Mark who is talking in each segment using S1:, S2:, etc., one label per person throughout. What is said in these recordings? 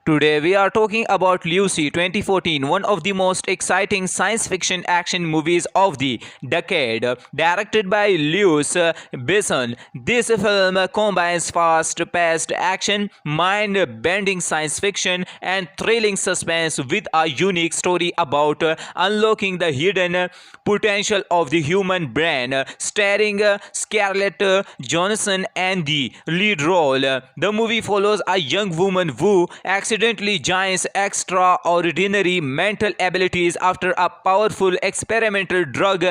S1: Today we are talking about Lucy 2014, one of the most exciting science fiction action movies of the decade. Directed by Luce Besson, this film combines fast-paced action, mind-bending science fiction, and thrilling suspense with a unique story about unlocking the hidden potential of the human brain. Starring Scarlett Johansson and the lead role. The movie follows a young woman who accidentally gains extraordinary mental abilities after a powerful experimental drug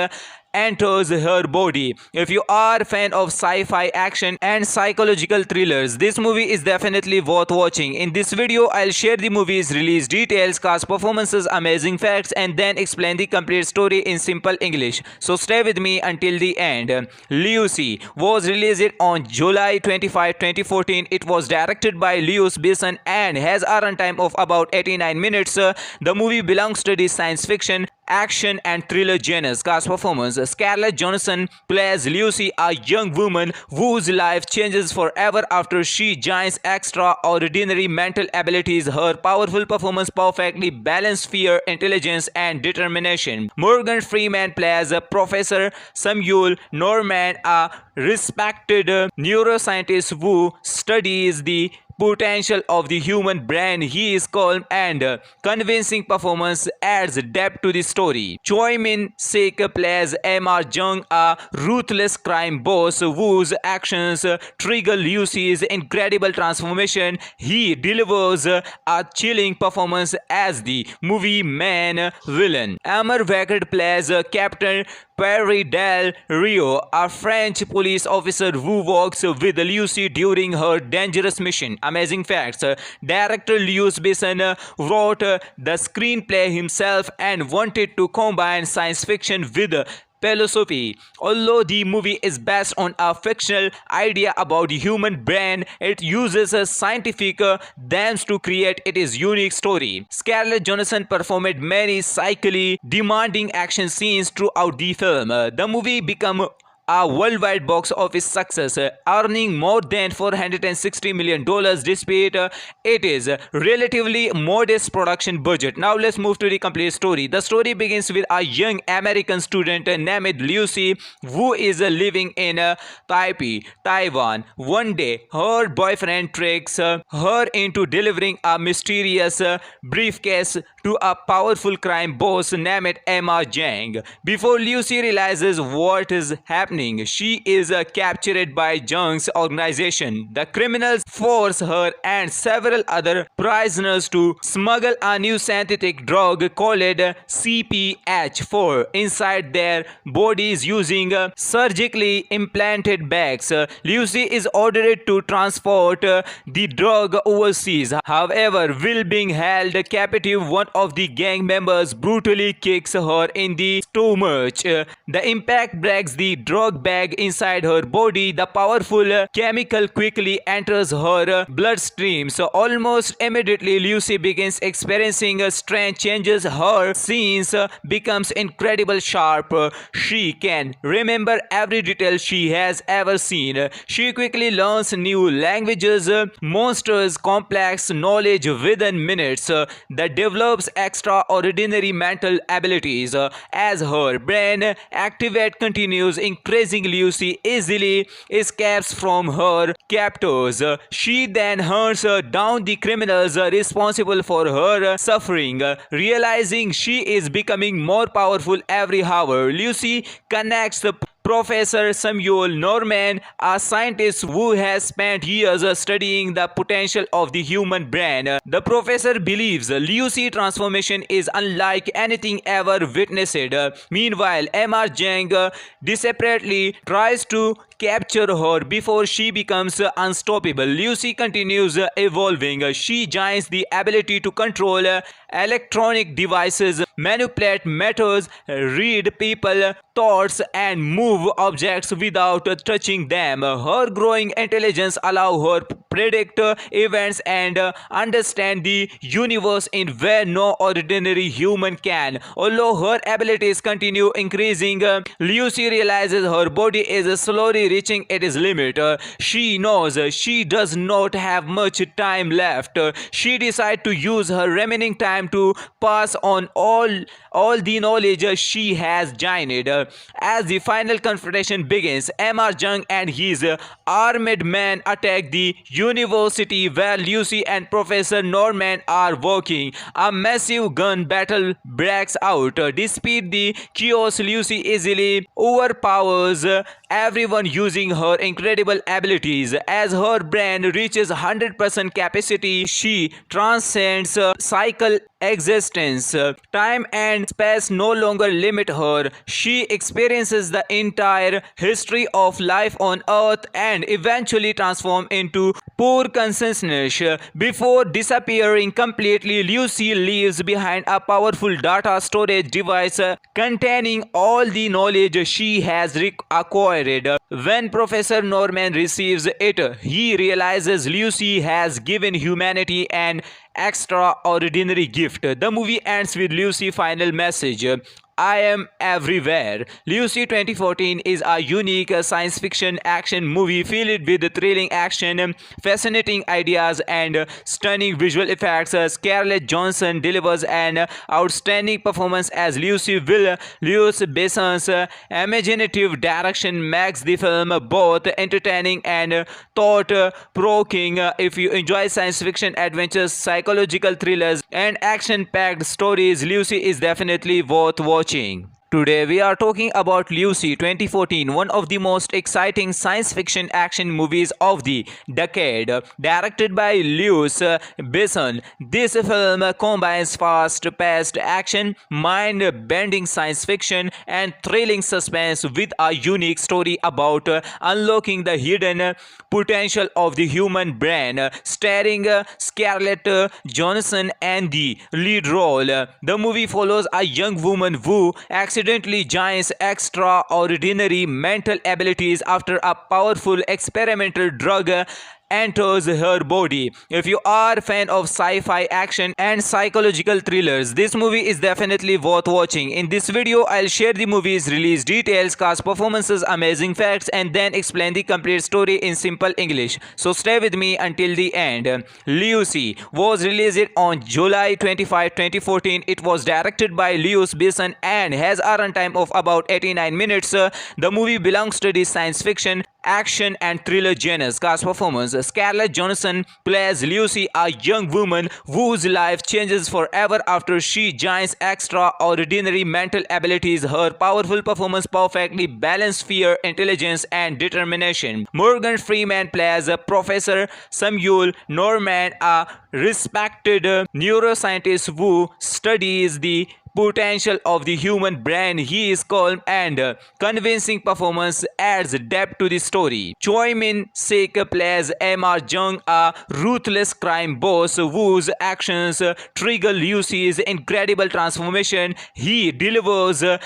S1: enters her body. If you are a fan of sci-fi action and psychological thrillers, this movie is definitely worth watching. In this video, I'll share the movie's release details, cast performances, amazing facts, and then explain the complete story in simple English. So stay with me until the end. Lucy was released on July 25, 2014. It was directed by Luce Besson and has a runtime of about 89 minutes. The movie belongs to the science fiction, action and thriller genres. Cast performance: Scarlett Johansson plays Lucy, a young woman whose life changes forever after she gains extraordinary mental abilities. Her powerful performance perfectly balances fear, intelligence, and determination. Morgan Freeman plays Professor Samuel Norman, a respected neuroscientist who studies the potential of the human brain. His calm and convincing performance adds depth to the story. Choi Min Sik plays Emma Jung, a ruthless crime boss whose actions trigger Lucy's incredible transformation. He delivers a chilling performance as the movie main villain. Amar Vaquet plays Captain Perry Del Rio, a French police officer who works with Lucy during her dangerous mission. Amazing facts: Director Luce Besson wrote the screenplay himself and wanted to combine science fiction with philosophy. Although the movie is based on a fictional idea about the human brain, it uses a scientific themes to create its unique story. Scarlett Johansson performed many psychically demanding action scenes throughout the film. The movie became a worldwide box office success, earning more than $460 million despite its relatively modest production budget. Now let's move to the complete story. The story begins with a young American student named Lucy who is living in Taipei, Taiwan. One day, her boyfriend tricks her into delivering a mysterious briefcase to a powerful crime boss named Emma Jang. Before Lucy realizes what is happening, she is captured by Jung's organization. The criminals force her and several other prisoners to smuggle a new synthetic drug called CPH4 inside their bodies using surgically implanted bags. Lucy is ordered to transport the drug overseas. However, while being held captive, one of the gang members brutally kicks her in the stomach. The impact breaks the drug bag inside her body. The powerful chemical quickly enters her bloodstream. So almost immediately, Lucy begins experiencing strange changes. Her scenes becomes incredibly sharp. She can remember every detail she has ever seen. She quickly learns new languages, monsters, complex knowledge within minutes. That develops extraordinary mental abilities. As her brain activate continues increasing, Lucy easily escapes from her captors. She then hunts down the criminals responsible for her suffering. Realizing she is becoming more powerful every hour, Lucy connects Professor Samuel Norman, a scientist who has spent years studying the potential of the human brain. The professor believes Lucy's transformation is unlike anything ever witnessed. Meanwhile, Emma Jang desperately tries to capture her before she becomes unstoppable. Lucy continues evolving. She gains the ability to control electronic devices, manipulate matters, read people thoughts, and move objects without touching them. Her growing intelligence allows her to predict events and understand the universe in where no ordinary human can. Although her abilities continue increasing, Lucy realizes her body is slowly quickly reaching its limit. She knows she does not have much time left. She decides to use her remaining time to pass on all the knowledge she has gained. As the final confrontation begins, M.R. Jung and his armed men attack the university where Lucy and Professor Norman are working. A massive gun battle breaks out. Despite the chaos, Lucy easily overpowers everyone using her incredible abilities. As her brain reaches 100% capacity, she transcends cycle existence. Time and space no longer limit her. She experiences the entire history of life on Earth and eventually transforms into pure consciousness. Before disappearing completely, Lucy leaves behind a powerful data storage device containing all the knowledge she has acquired. When Professor Norman receives it, he realizes Lucy has given humanity an extraordinary gift. The movie ends with Lucy's final message: I am everywhere. Lucy 2014 is a unique science fiction action movie filled with thrilling action, fascinating ideas, and stunning visual effects. Scarlett Johansson delivers an outstanding performance as Lucy. Louis Besson's imaginative direction makes the film both entertaining and thought-provoking. If you enjoy science fiction, adventures, psychological thrillers, and action-packed stories, Lucy is definitely worth watching. Today we are talking about Lucy 2014, one of the most exciting science fiction action movies of the decade. Directed by Louis Besson, this film combines fast-paced action, mind-bending science fiction, and thrilling suspense with a unique story about unlocking the hidden potential of the human brain. Starring Scarlett Johansson and the lead role, the movie follows a young woman who accidentally gains extraordinary mental abilities after a powerful experimental drug enters her body. If you are a fan of sci-fi action and psychological thrillers, this movie is definitely worth watching. In this video, I'll share the movie's release details, cast performances, amazing facts, and then explain the complete story in simple English. So stay with me until the end. Lucy was released on July 25, 2014. It was directed by Louis Besson and has a runtime of about 89 minutes. The movie belongs to the science fiction, action, and thriller genres. Cast performance: Scarlett Johansson plays Lucy, a young woman whose life changes forever after she gains extraordinary mental abilities. Her powerful performance perfectly balances fear, intelligence, and determination. Morgan Freeman plays Professor Samuel Norman, a respected neuroscientist who studies the potential of the human brain. His calm and convincing performance adds depth to the story. Choi Min-sik plays M.R. Jung, a ruthless crime boss whose actions trigger Lucy's incredible transformation. He delivers a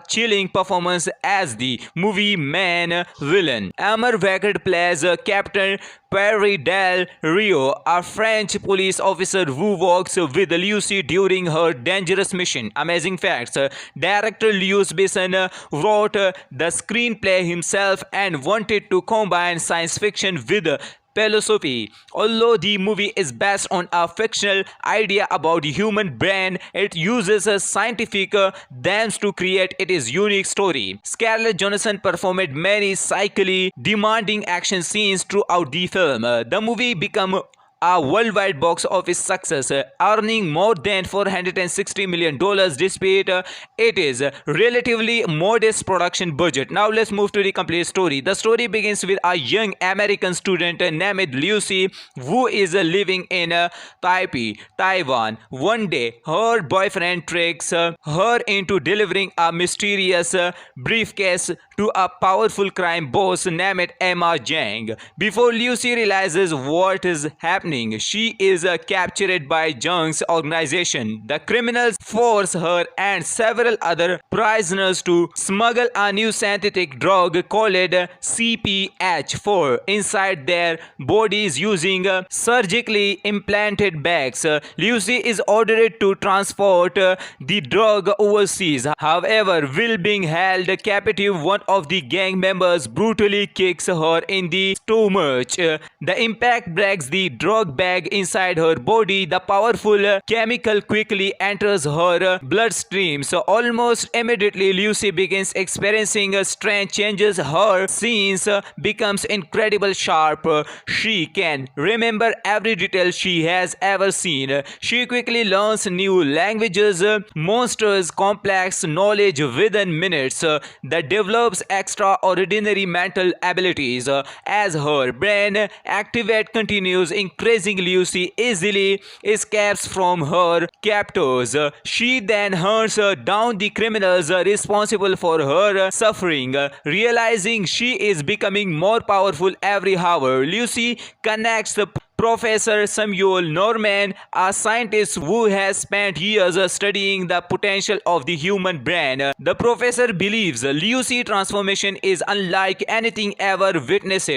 S1: chilling performance as the movie main villain. Amar Vaquer plays Captain Perry Del Rio, a French police officer who works with Lucy during her dangerous mission. Amazing facts: director Louis Besson wrote the screenplay himself and wanted to combine science fiction with philosophy. Although the movie is based on a fictional idea about the human brain, it uses a scientific themes to create its unique story. Scarlett Johansson performed many psychically demanding action scenes throughout the film. The movie became a worldwide box office success, earning more than $460 million despite its relatively modest production budget. Now let's move to the complete story. The story begins with a young American student named Lucy who is living in Taipei, Taiwan. One day, her boyfriend tricks her into delivering a mysterious briefcase to a powerful crime boss named M.R. Jung. Before Lucy realizes what is happening, she is captured by Jung's organization. The criminals force her and several other prisoners to smuggle a new synthetic drug called CPH4 inside their bodies using surgically implanted bags. Lucy is ordered to transport the drug overseas. However, while being held captive, one of the gang members brutally kicks her in the stomach. The impact breaks the drug bag inside her body. The powerful chemical quickly enters her bloodstream. So almost immediately, Lucy begins experiencing strange changes. Her scenes becomes incredible sharp. She can remember every detail she has ever seen. She quickly learns new languages, monsters, complex knowledge within minutes. That develops extraordinary mental abilities. As her brain activate continues increasing, Lucy easily escapes from her captors. She then hunts down the criminals responsible for her suffering. Realizing she is becoming more powerful every hour, Lucy connects the Professor Samuel Norman, a scientist who has spent years studying the potential of the human brain. The professor believes Lucy's transformation is unlike anything ever witnessed.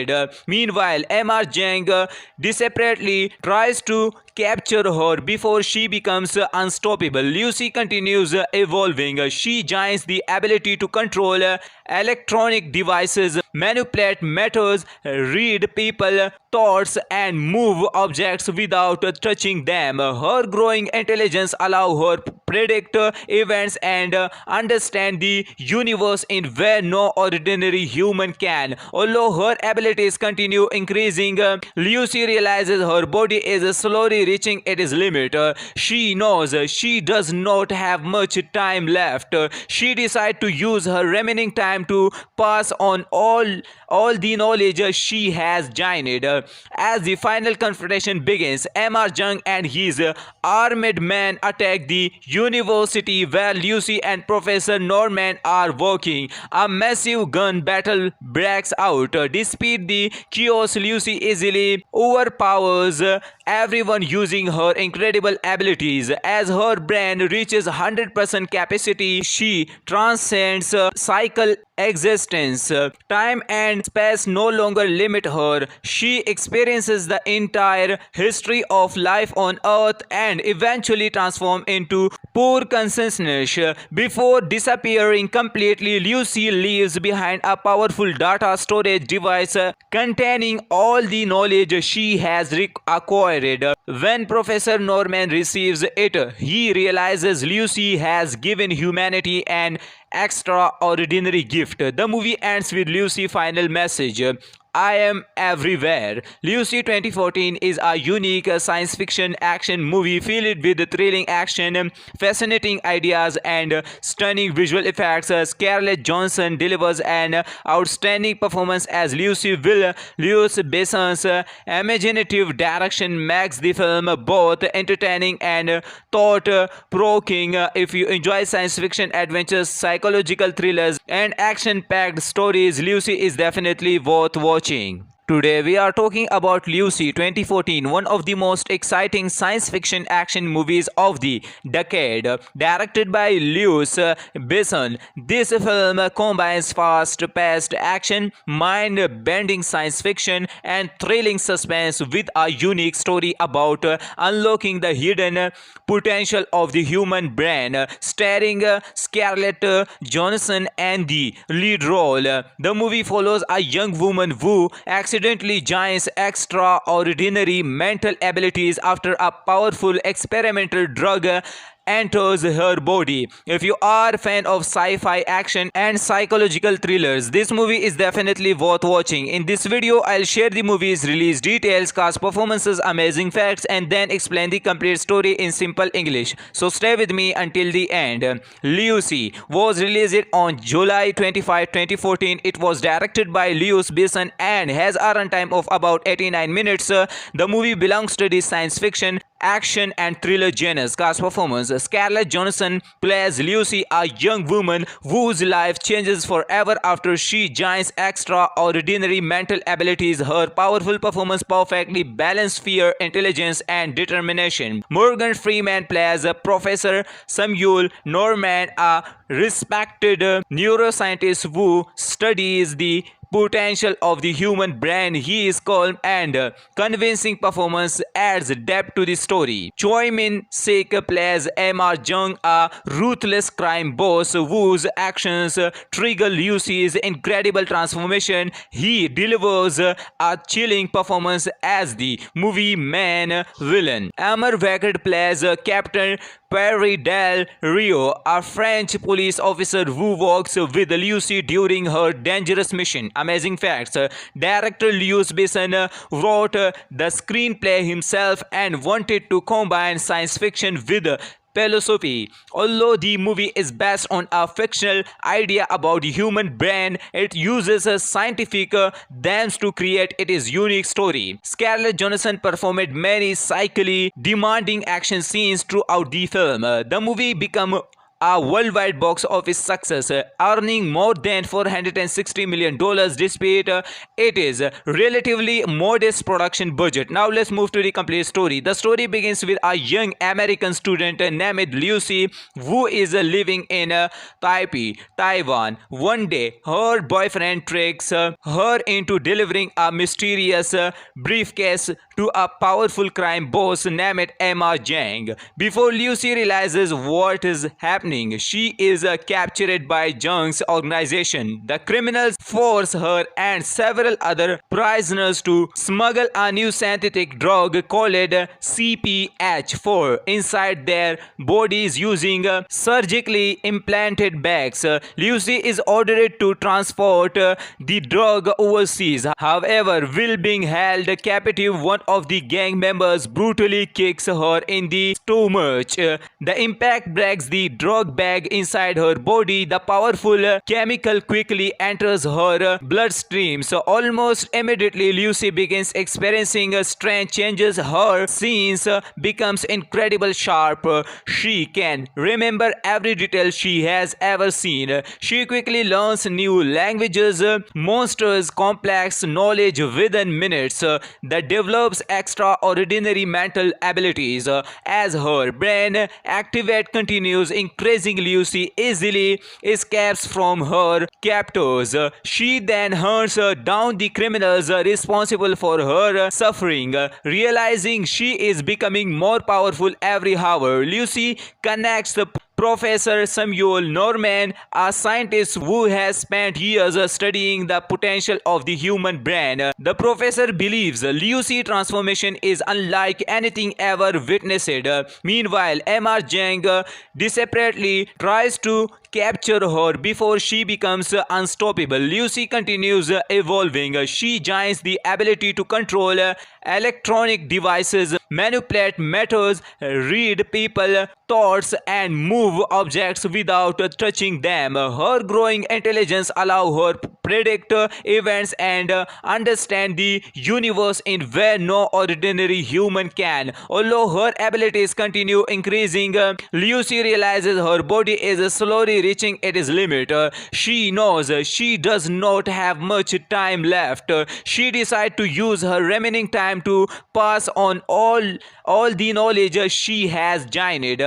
S1: Meanwhile, M.R. Jang desperately tries to capture her before she becomes unstoppable. Lucy continues evolving. She gains the ability to control electronic devices, manipulate matters, read people thoughts, and move objects without touching them. Her growing intelligence allows her to predict events and understand the universe in where no ordinary human can. Although her abilities continue increasing, Lucy realizes her body is slowly reaching its limit. She knows she does not have much time left. She decides to use her remaining time to pass on all the knowledge she has gained. As the final confrontation begins, M.R. Jung and his armed men attack the university where Lucy and Professor Norman are working. A massive gun battle breaks out. Despite the chaos, Lucy easily overpowers everyone using her incredible abilities. As her brain reaches 100% capacity, she transcends cycle existence. Time and space no longer limit her. She experiences the entire history of life on Earth and eventually transforms into pure consciousness. Before disappearing completely, Lucy leaves behind a powerful data storage device containing all the knowledge she has acquired. When Professor Norman receives it, he realizes Lucy has given humanity an extraordinary gift. The movie ends with Lucy's final message: I am everywhere. Lucy 2014 is a unique science fiction action movie filled with thrilling action, fascinating ideas, and stunning visual effects. Scarlett Johansson delivers an outstanding performance as Lucy Will. Louis Besson's imaginative direction makes the film both entertaining and thought-provoking. If you enjoy science fiction, adventures, psychological thrillers, and action-packed stories, Lucy is definitely worth watching. Today we are talking about Lucy 2014, one of the most exciting science fiction action movies of the decade. Directed by Louis Besson, this film combines fast-paced action, mind-bending science fiction, and thrilling suspense with a unique story about unlocking the hidden potential of the human brain. Starring Scarlett Johansson in the lead role, the movie follows a young woman who accidentally gains extraordinary mental abilities after a powerful experimental drug enters her body. If you are a fan of sci-fi action and psychological thrillers, this movie is definitely worth watching. In this video, I'll share the movie's release details, cast performances, amazing facts, and then explain the complete story in simple English. So stay with me until the end. Lucy was released on July 25, 2014. It was directed by Louis Besson and has a runtime of about 89 minutes. The movie belongs to the science fiction, action, and thriller genres. Cast performance: Scarlett Johansson plays Lucy, a young woman whose life changes forever after she gains extraordinary mental abilities. Her powerful performance perfectly balances fear, intelligence, and determination. Morgan Freeman plays Professor Samuel Norman, a respected neuroscientist who studies the potential of the human brain. His calm and convincing performance adds depth to the story. Choi Min-sik plays M.R. Jung, a ruthless crime boss whose actions trigger Lucy's incredible transformation. He delivers a chilling performance as the movie main villain. Amar Vaquet plays Captain Perry Del Rio, a French police officer who works with Lucy during her dangerous mission. Amazing facts. Director Luc Besson wrote the screenplay himself and wanted to combine science fiction with philosophy. Although the movie is based on a fictional idea about the human brain, it uses a scientific themes to create its unique story. Scarlett Johansson performed many psychically demanding action scenes throughout the film. The movie became a worldwide box office success, earning more than $460 million despite its relatively modest production budget. Now let's move to the complete story. The story begins with a young American student named Lucy who is living in Taipei, Taiwan. One day, her boyfriend tricks her into delivering a mysterious briefcase to a powerful crime boss named Emma Jang. Before Lucy realizes what is happening, she is captured by Jung's organization. The criminals force her and several other prisoners to smuggle a new synthetic drug called CPH4 inside their bodies using surgically implanted bags. Lucy is ordered to transport the drug overseas. However, while being held captive, one of the gang members brutally kicks her in the stomach. The impact breaks the drug bag inside her body. The powerful chemical quickly enters her bloodstream. So almost immediately, Lucy begins experiencing strange changes. Her scenes becomes incredibly sharp. She can remember every detail she has ever seen. She quickly learns new languages, monsters, complex knowledge within minutes. That develops extraordinary mental abilities. As her brain activate continues increasing, Lucy easily escapes from her captors. She then hunts down the criminals responsible for her suffering. Realizing she is becoming more powerful every hour, Lucy connects the Professor Samuel Norman, a scientist who has spent years studying the potential of the human brain. The professor believes Lucy's transformation is unlike anything ever witnessed. Meanwhile, M.R. Jang desperately tries to capture her before she becomes unstoppable. Lucy continues evolving. She gains the ability to control electronic devices, manipulate matters, read people thoughts and move objects without touching them. Her growing intelligence allows her to predict events and understand the universe in where no ordinary human can. Although her abilities continue increasing, Lucy realizes her body is slowly reaching its limit. She knows she does not have much time left. She decides to use her remaining time to pass on all the knowledge she has gained.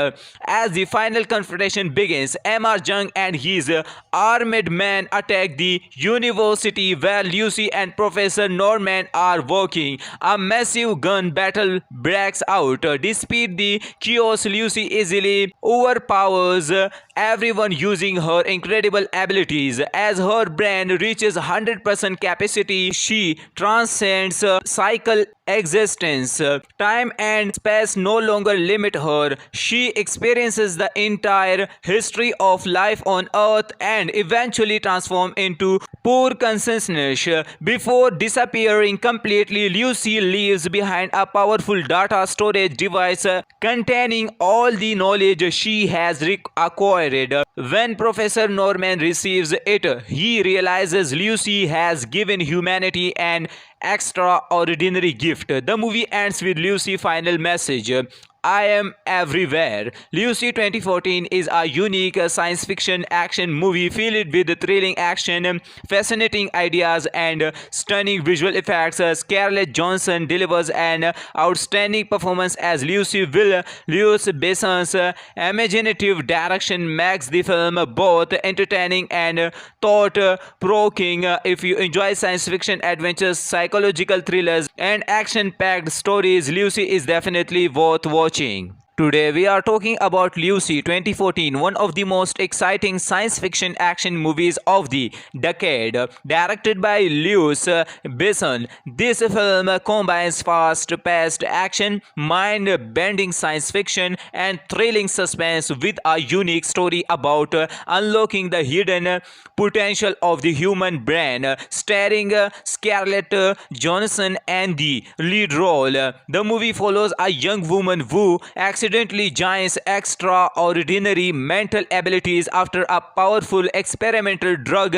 S1: As the final confrontation begins, M.R. Jung and his armed men attack the university where Lucy and Professor Norman are working. A massive gun battle breaks out. Despite the chaos, Lucy easily overpowers everyone using her incredible abilities. As her brain reaches 100% capacity, she transcends cycle existence. Time and space no longer limit her. She experiences the entire history of life on Earth and eventually transforms into pure consciousness. Before disappearing completely, Lucy leaves behind a powerful data storage device containing all the knowledge she has acquired. When Professor Norman receives it, he realizes Lucy has given humanity an extraordinary gift. The movie ends with Lucy's final message: I Am Everywhere. Lucy 2014 is a unique science fiction action movie filled with thrilling action, fascinating ideas, and stunning visual effects. Scarlett Johansson delivers an outstanding performance as Lucy Will. Louis Besson's imaginative direction makes the film both entertaining and thought-provoking. If you enjoy science fiction adventures, psychological thrillers, and action-packed stories, Lucy is definitely worth watching. Today we are talking about Lucy 2014, one of the most exciting science fiction action movies of the decade, directed by Louis Besson. This film combines fast-paced action, mind-bending science fiction, and thrilling suspense with a unique story about unlocking the hidden potential of the human brain, starring Scarlett Johansson and the lead role. The movie follows a young woman who accidentally gains extraordinary mental abilities after a powerful experimental drug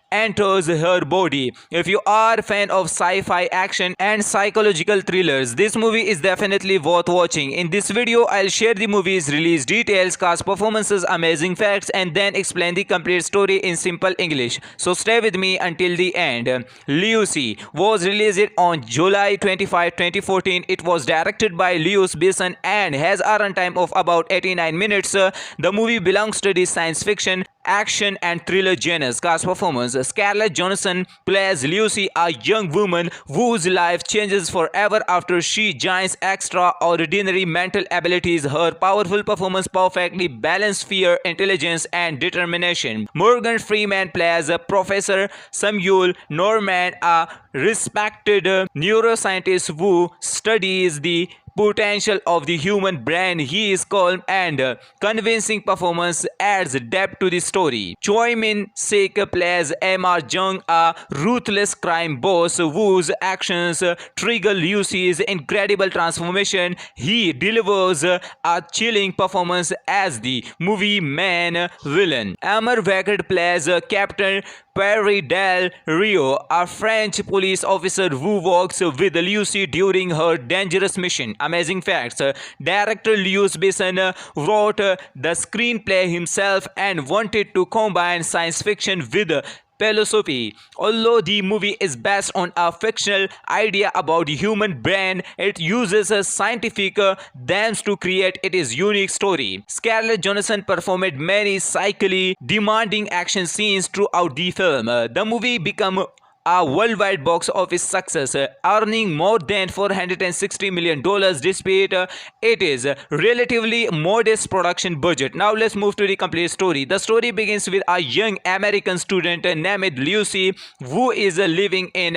S1: enters her body. If you are a fan of sci-fi action and psychological thrillers, this movie is definitely worth watching. In this video, I'll share the movie's release details, cast performances, amazing facts, and then explain the complete story in simple English. So stay with me until the end. Lucy was released on July 25, 2014. It was directed by Louis Besson and has a runtime of about 89 minutes. The movie belongs to the science fiction, action, and thriller genres. Cast performance: Scarlett Johansson plays Lucy, a young woman whose life changes forever after she gains extraordinary mental abilities. Her powerful performance perfectly balances fear, intelligence, and determination. Morgan Freeman plays Professor Samuel Norman, a respected neuroscientist who studies the potential of the human brain. His calm and convincing performance adds depth to the story. Choi Min-sik plays Emma Jung, a ruthless crime boss whose actions trigger Lucy's incredible transformation. He delivers a chilling performance as the movie main villain. Amar Vaquet plays Captain Perry Del Rio, a French police officer who works with Lucy during her dangerous mission. Amazing facts: director Louis Besson wrote the screenplay himself and wanted to combine science fiction with philosophy. Although the movie is based on a fictional idea about the human brain, it uses a scientific themes to create its unique story. Scarlett Johansson performed many psychically demanding action scenes throughout the film. The movie became a worldwide box office success, earning more than $460 million despite its relatively modest production budget. Now let's move to the complete story. The story begins with a young American student named Lucy who is living in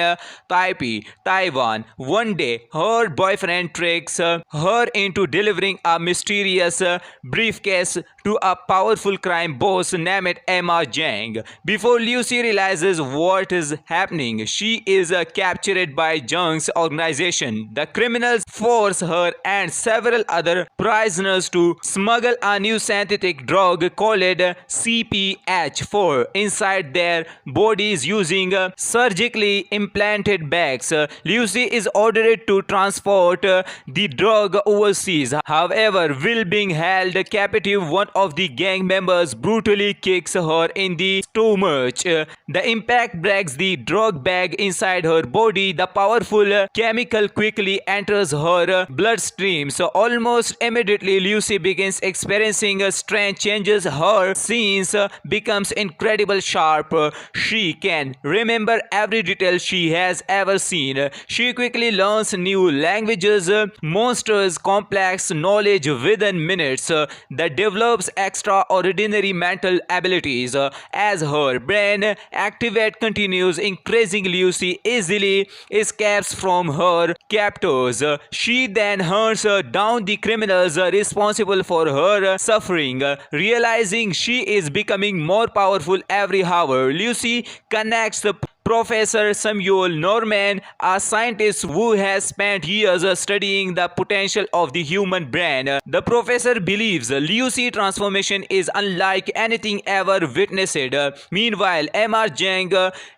S1: Taipei, Taiwan. One day, her boyfriend tricks her into delivering a mysterious briefcase to a powerful crime boss named Emma Jang. Before Lucy realizes what is happening, she is captured by Jung's organization. The criminals force her and several other prisoners to smuggle a new synthetic drug called CPH4 inside their bodies using surgically implanted bags. Lucy is ordered to transport the drug overseas. However, while being held captive, one of the gang members brutally kicks her in the stomach. The impact breaks the drug bag inside her body. The powerful chemical quickly enters her bloodstream. So almost immediately, Lucy begins experiencing strange changes. Her scenes becomes incredibly sharp. She can remember every detail she has ever seen. She quickly learns new languages, monsters, complex knowledge within minutes. That develops extraordinary mental abilities. As her brain activate continues increasing, Lucy easily escapes from her captors. She then hunts down the criminals responsible for her suffering. Realizing she is becoming more powerful every hour, Lucy connects Professor Samuel Norman, a scientist who has spent years studying the potential of the human brain. The professor believes Lucy transformation is unlike anything ever witnessed. Meanwhile, M.R. Jang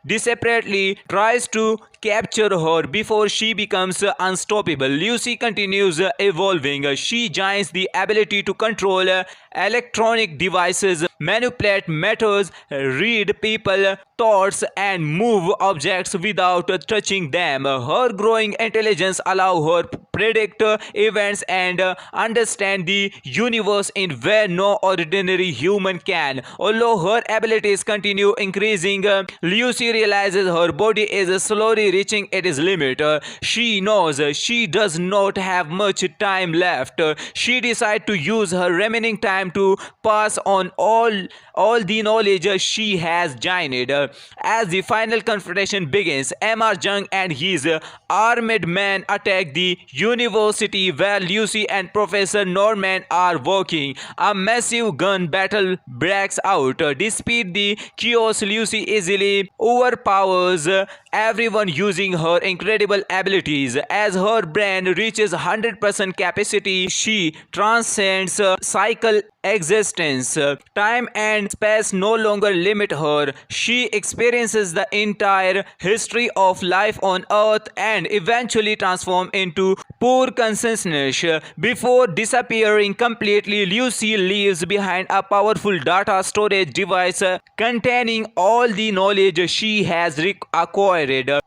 S1: desperately tries to capture her before she becomes unstoppable. Lucy continues evolving. She gains the ability to control electronic devices, manipulate matters, read people thoughts and move objects without touching them. Her growing intelligence allows her to predict events and understand the universe in where no ordinary human can. Although her abilities continue increasing, Lucy realizes her body is slowly reaching its limit. She knows she does not have much time left. She decides to use her remaining time to pass on all the knowledge she has gained. As the final confrontation begins, M.R. Jung and his armed men attack the university where Lucy and Professor Norman are working. A massive gun battle breaks out. Despite the chaos, Lucy easily overpowers everyone using her incredible abilities. As her brain reaches 100% capacity, she transcends cycle existence. Time and space no longer limit her. She experiences the entire history of life on Earth and eventually transforms into pure consciousness. Before disappearing completely, Lucy leaves behind a powerful data storage device containing all the knowledge she has acquired.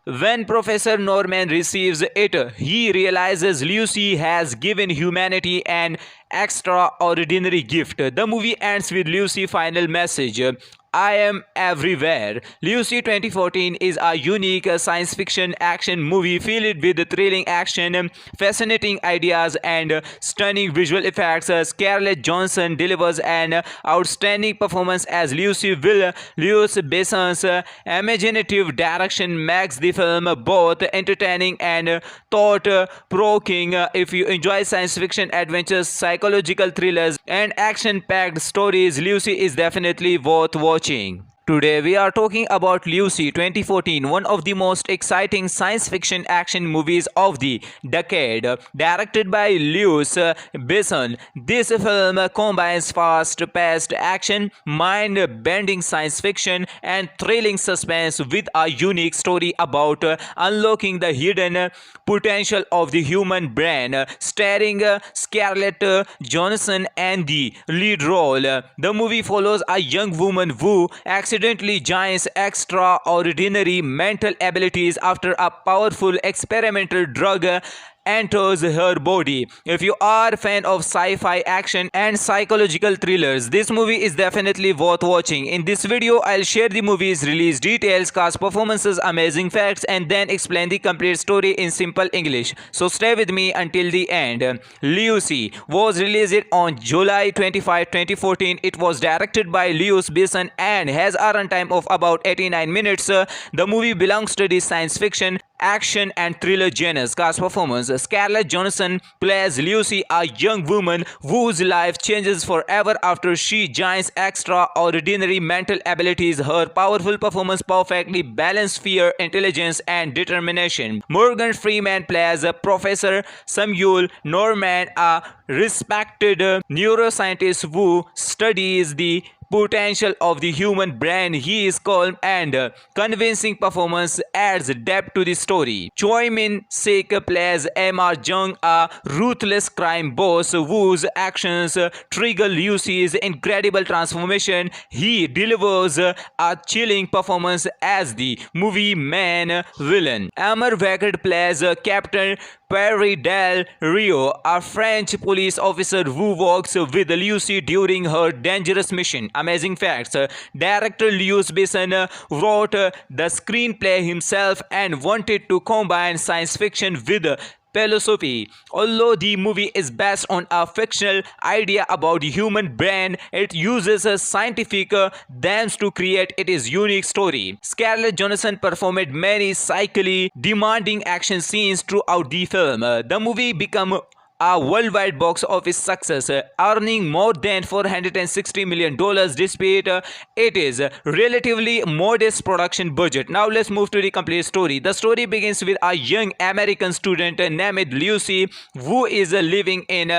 S1: When Professor Norman receives it, he realizes Lucy has given humanity an extraordinary gift. The movie ends with Lucy's final message: I am everywhere. Lucy 2014 is a unique science fiction action movie filled with thrilling action, fascinating ideas, and stunning visual effects. Scarlett Johansson delivers an outstanding performance as Lucy. Louis Besson's imaginative direction makes the film both entertaining and thought-provoking. If you enjoy science fiction, adventures, psychological thrillers, and action-packed stories, Lucy is definitely worth watching. Today we are talking about Lucy 2014, one of the most exciting science fiction action movies of the decade. Directed by Louis Besson, this film combines fast-paced action, mind-bending science fiction, and thrilling suspense with a unique story about unlocking the hidden potential of the human brain. Starring Scarlett Johansson and the lead role, the movie follows a young woman who accidentally gains extraordinary mental abilities after a powerful experimental drug enters her body. If you are a fan of sci-fi action and psychological thrillers, this movie is definitely worth watching. In this video, I'll share the movie's release details, cast performances, amazing facts, and then explain the complete story in simple English. So stay with me until the end. Lucy was released on July 25, 2014. It was directed by Louis Besson and has a runtime of about 89 minutes. The movie belongs to the science fiction, action, and thriller genres. Cast performance: Scarlett Johansson plays Lucy, a young woman whose life changes forever after she gains extraordinary mental abilities. Her powerful performance perfectly balances fear, intelligence, and determination. Morgan Freeman plays Professor Samuel Norman, a respected neuroscientist who studies the potential of the human brain. His calm and convincing performance adds depth to the story. Choi Min-sik plays M.R. Jung, a ruthless crime boss whose actions trigger Lucy's incredible transformation. He delivers a chilling performance as the movie main villain. Amar Vaquet plays Captain Perry Del Rio, a French police officer who works with Lucy during her dangerous mission. Amazing facts: director Louis Besson wrote the screenplay himself and wanted to combine science fiction with philosophy. Although the movie is based on a fictional idea about the human brain, it uses a scientific themes to create its unique story. Scarlett Johansson performed many psychically demanding action scenes throughout the film. The movie became a worldwide box office success, earning more than $460 million despite its relatively modest production budget. Now let's move to the complete story. The story begins with a young American student named Lucy who is living in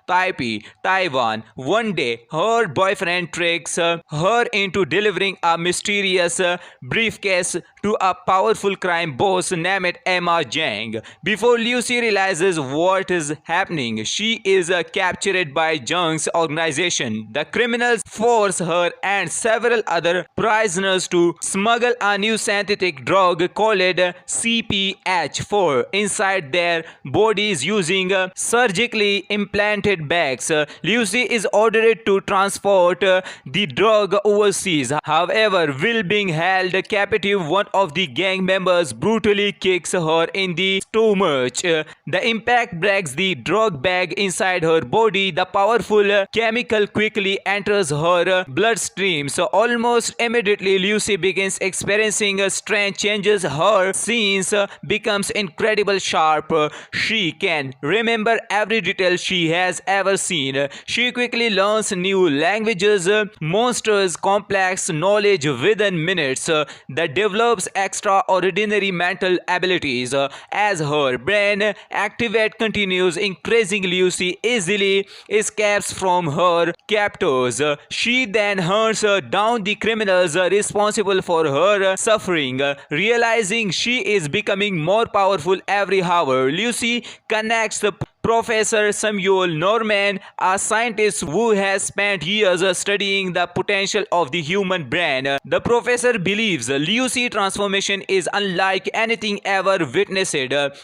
S1: Taipei, Taiwan. One day, her boyfriend tricks her into delivering a mysterious briefcase to a powerful crime boss named Emma Zhang. Before Lucy realizes what is happening, she is captured by Zhang's organization. The criminals force her and several other prisoners to smuggle a new synthetic drug called CPH4 inside their bodies using surgically implanted bags. Lucy is ordered to transport the drug overseas. However, while being held captive, one of the gang members brutally kicks her in the stomach. The impact breaks the drug bag inside her body. The powerful chemical quickly enters her bloodstream. So almost immediately, Lucy begins experiencing strange changes. Her sense becomes incredibly sharp. She can remember every detail she has ever seen. She quickly learns new languages, monsters, complex knowledge within minutes. That develops extraordinary mental abilities. As her brain activate continues increasing, Lucy easily escapes from her captors. She then hunts down the criminals responsible for her suffering. Realizing she is becoming more powerful every hour, Lucy connects the Professor Samuel Norman, a scientist who has spent years studying the potential of the human brain. The professor believes Lucy's transformation is unlike anything ever witnessed.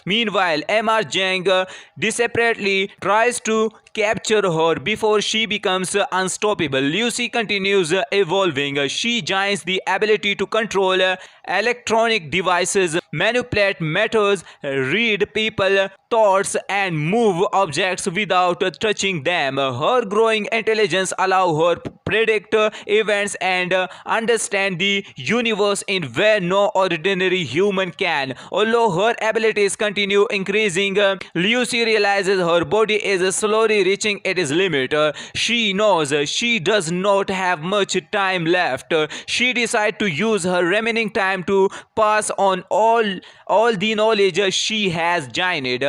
S1: Meanwhile, Emma Zhang desperately tries to capture her before she becomes unstoppable. Lucy continues evolving. She gains the ability to control electronic devices, manipulate matters, read people thoughts and move objects without touching them. Her growing intelligence allows her to predict events and understand the universe in where no ordinary human can. Although her abilities continue increasing, Lucy realizes her body is slowly reaching its limit. She knows she does not have much time left. She decides to use her remaining time to pass on all the knowledge she has gained.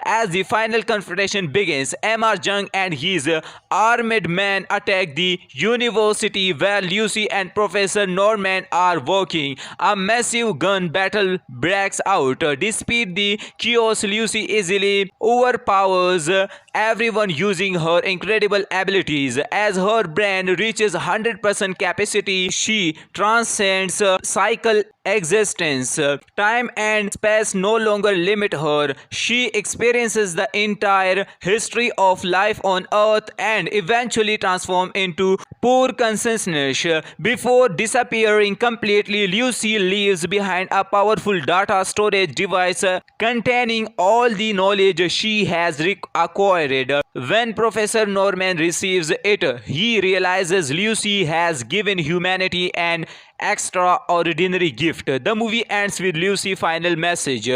S1: As the final confrontation begins, Emma Zhang and his armed men attack the university where Lucy and Professor Norman are working. A massive gun battle breaks out. Despite the chaos, Lucy easily overpowers everyone using her incredible abilities. As her brain reaches 100% capacity, she transcends cycle existence. Time and space no longer limit her. She experiences the entire history of life on Earth and eventually transforms into pure consciousness. Before disappearing completely, Lucy leaves behind a powerful data storage device containing all the knowledge she has acquired. When Professor Norman receives it, he realizes Lucy has given humanity an extraordinary gift. The movie ends with Lucy's final message: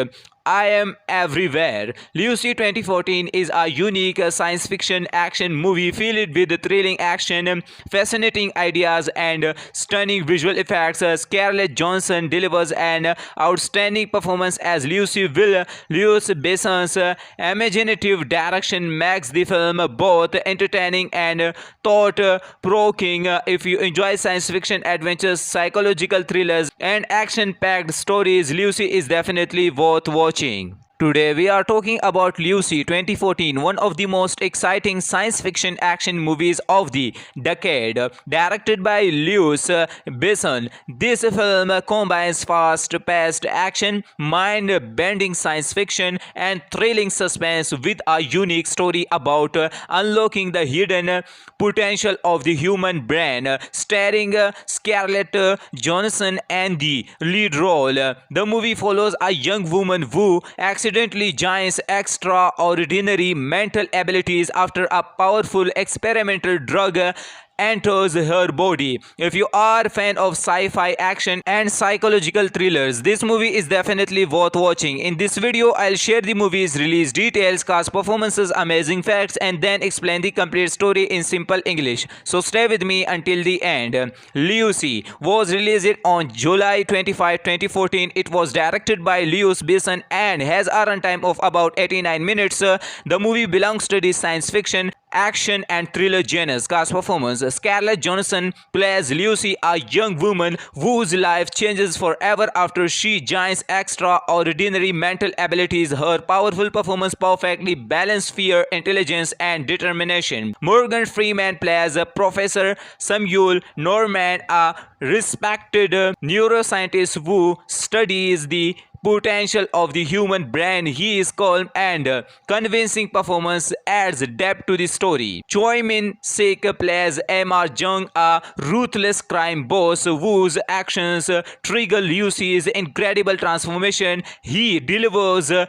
S1: I am everywhere. Lucy 2014 is a unique science fiction action movie filled with thrilling action, fascinating ideas, and stunning visual effects. Scarlett Johansson delivers an outstanding performance as Lucy, while Louis Besson's imaginative direction makes the film both entertaining and thought-provoking. If you enjoy science fiction, adventures, psychological thrillers, and action-packed stories, Lucy is definitely worth watching. Today we are talking about Lucy 2014, one of the most exciting science fiction action movies of the decade. Directed by Louis Besson, this film combines fast-paced action, mind-bending science fiction, and thrilling suspense with a unique story about unlocking the hidden potential of the human brain. Starring Scarlett Johansson and the lead role, the movie follows a young woman who accidentally gains extraordinary mental abilities after a powerful experimental drug enters her body. If you are a fan of sci-fi action and psychological thrillers, this movie is definitely worth watching. In this video, I'll share the movie's release details, cast performances, amazing facts, and then explain the complete story in simple English. So stay with me until the end. Lucy was released on July 25, 2014. It was directed by Lewis Besson and has a runtime of about 89 minutes. The movie belongs to the science fiction, action and thriller genres. Cast performance: Scarlett Johansson plays Lucy, a young woman whose life changes forever after she gains extraordinary mental abilities. Her powerful performance perfectly balances fear, intelligence and determination. Morgan Freeman plays Professor Samuel Norman, a respected neuroscientist who studies the potential of the human brain. His calm and convincing performance adds depth to the story. Choi Min-sik plays Emma Jung, a ruthless crime boss whose actions trigger Lucy's incredible transformation. He delivers a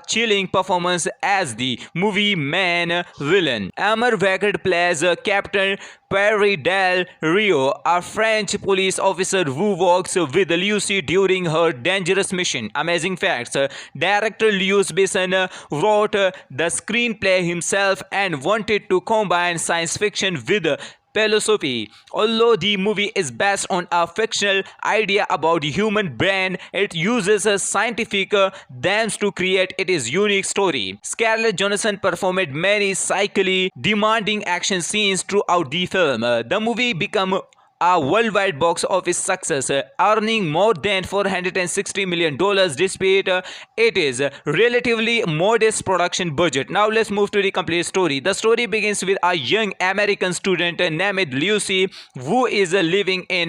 S1: chilling performance as the movie main villain. Amar Vaquet plays Captain Perry Del Rio, a French police officer who works with Lucy during her dangerous mission. Amazing facts: Director Lewis Besson wrote the screenplay himself and wanted to combine science fiction with philosophy. Although the movie is based on a fictional idea about the human brain, it uses a scientific themes to create its unique story. Scarlett Johansson performed many psychically demanding action scenes throughout the film. The movie became a worldwide box office success, earning more than $460 million despite its relatively modest production budget. Now let's move to the complete story. The story begins with a young American student named Lucy who is living in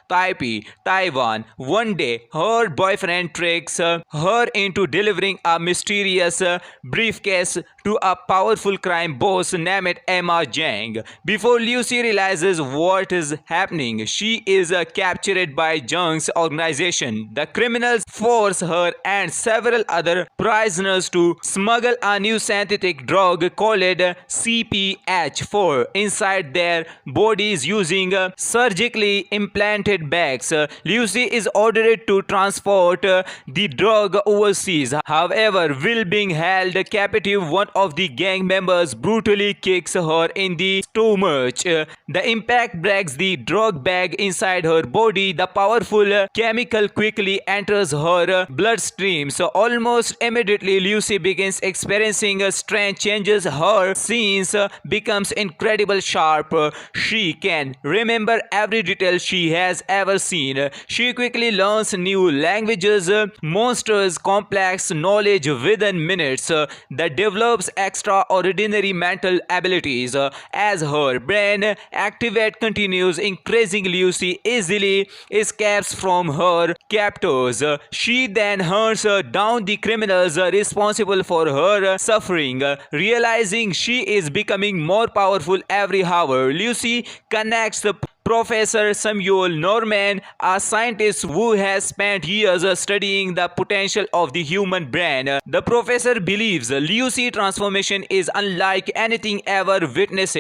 S1: Taipei, Taiwan. One day, her boyfriend tricks her into delivering a mysterious briefcase to a powerful crime boss named Emma Jang. Before Lucy realizes what is happening, she is captured by Jung's organization. The criminals force her and several other prisoners to smuggle a new synthetic drug called CPH4 inside their bodies using surgically implanted bags. Lucy is ordered to transport the drug overseas. However, while being held captive, one of the gang members brutally kicks her in the stomach. The impact breaks the drug bag inside her body. The powerful chemical quickly enters her bloodstream. So almost immediately, Lucy begins experiencing strange changes. Her sense becomes incredibly sharp. She can remember every detail she has ever seen. She quickly learns new languages, monsters, complex knowledge within minutes. That develops extraordinary mental abilities. As her brain activate continues increasing, Lucy easily escapes from her captors. She then hunts down the criminals responsible for her suffering. Realizing she is becoming more powerful every hour, Lucy connects Professor Samuel Norman, a scientist who has spent years studying the potential of the human brain. The professor believes Lucy's transformation is unlike anything ever witnessed.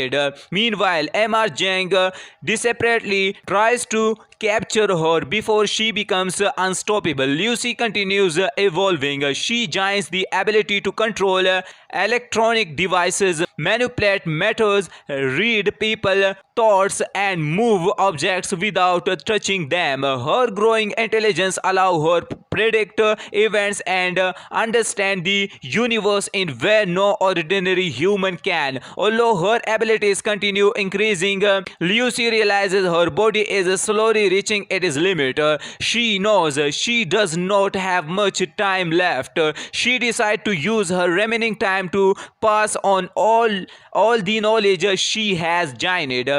S1: Meanwhile, Emma Jang desperately tries to capture her before she becomes unstoppable. Lucy continues evolving. She gains the ability to control electronic devices, manipulate matters, read people thoughts and move objects without touching them. Her growing intelligence allows her to predict events and understand the universe in where no ordinary human can. Although her abilities continue increasing, Lucy realizes her body is slowly reaching its limit. She knows she does not have much time left. She decides to use her remaining time to pass on all the knowledge she has gained.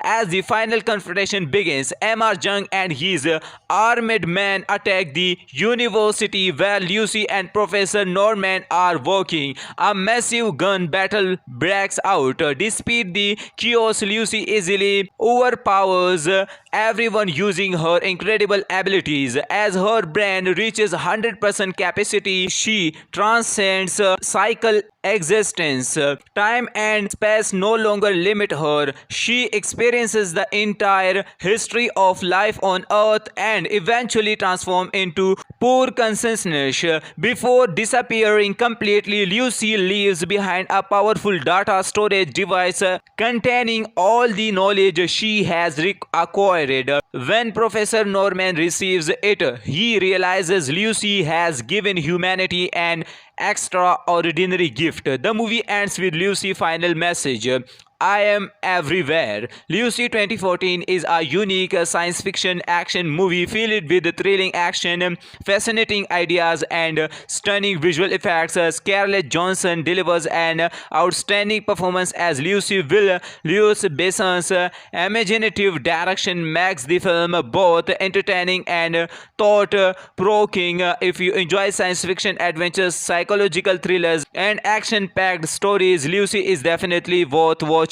S1: As the final confrontation begins, Emma Jung and his armed men attack the university where Lucy and Professor Norman are working. A massive gun battle breaks out. Despite the chaos, Lucy easily overpowers everyone using her incredible abilities. As her brain reaches 100% capacity, she transcends cycle existence. Time and space no longer limit her. She experiences the entire history of life on Earth and eventually transforms into pure consciousness. Before disappearing completely, Lucy leaves behind a powerful data storage device containing all the knowledge she has acquired. When Professor Norman receives it, he realizes Lucy has given humanity an extraordinary gift. The movie ends with Lucy's final message: I am everywhere. Lucy 2014 is a unique science fiction action movie filled with thrilling action, fascinating ideas, and stunning visual effects. Scarlett Johansson delivers an outstanding performance as Lucy Will. Louis Besson's imaginative direction makes the film both entertaining and thought-provoking. If you enjoy science fiction, adventures, psychological thrillers, and action-packed stories, Lucy is definitely worth watching.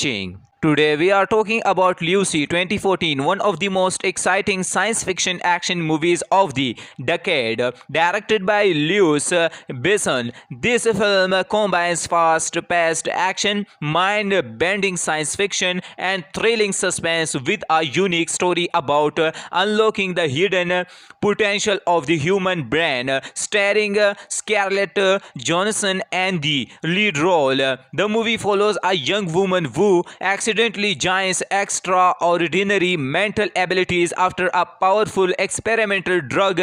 S1: Today we are talking about Lucy 2014, one of the most exciting science fiction action movies of the decade. Directed by Louis Besson, this film combines fast-paced action, mind-bending science fiction, and thrilling suspense with a unique story about unlocking the hidden potential of the human brain. Starring Scarlett Johansson and the lead role, the movie follows a young woman who accidentally gains extraordinary mental abilities after a powerful experimental drug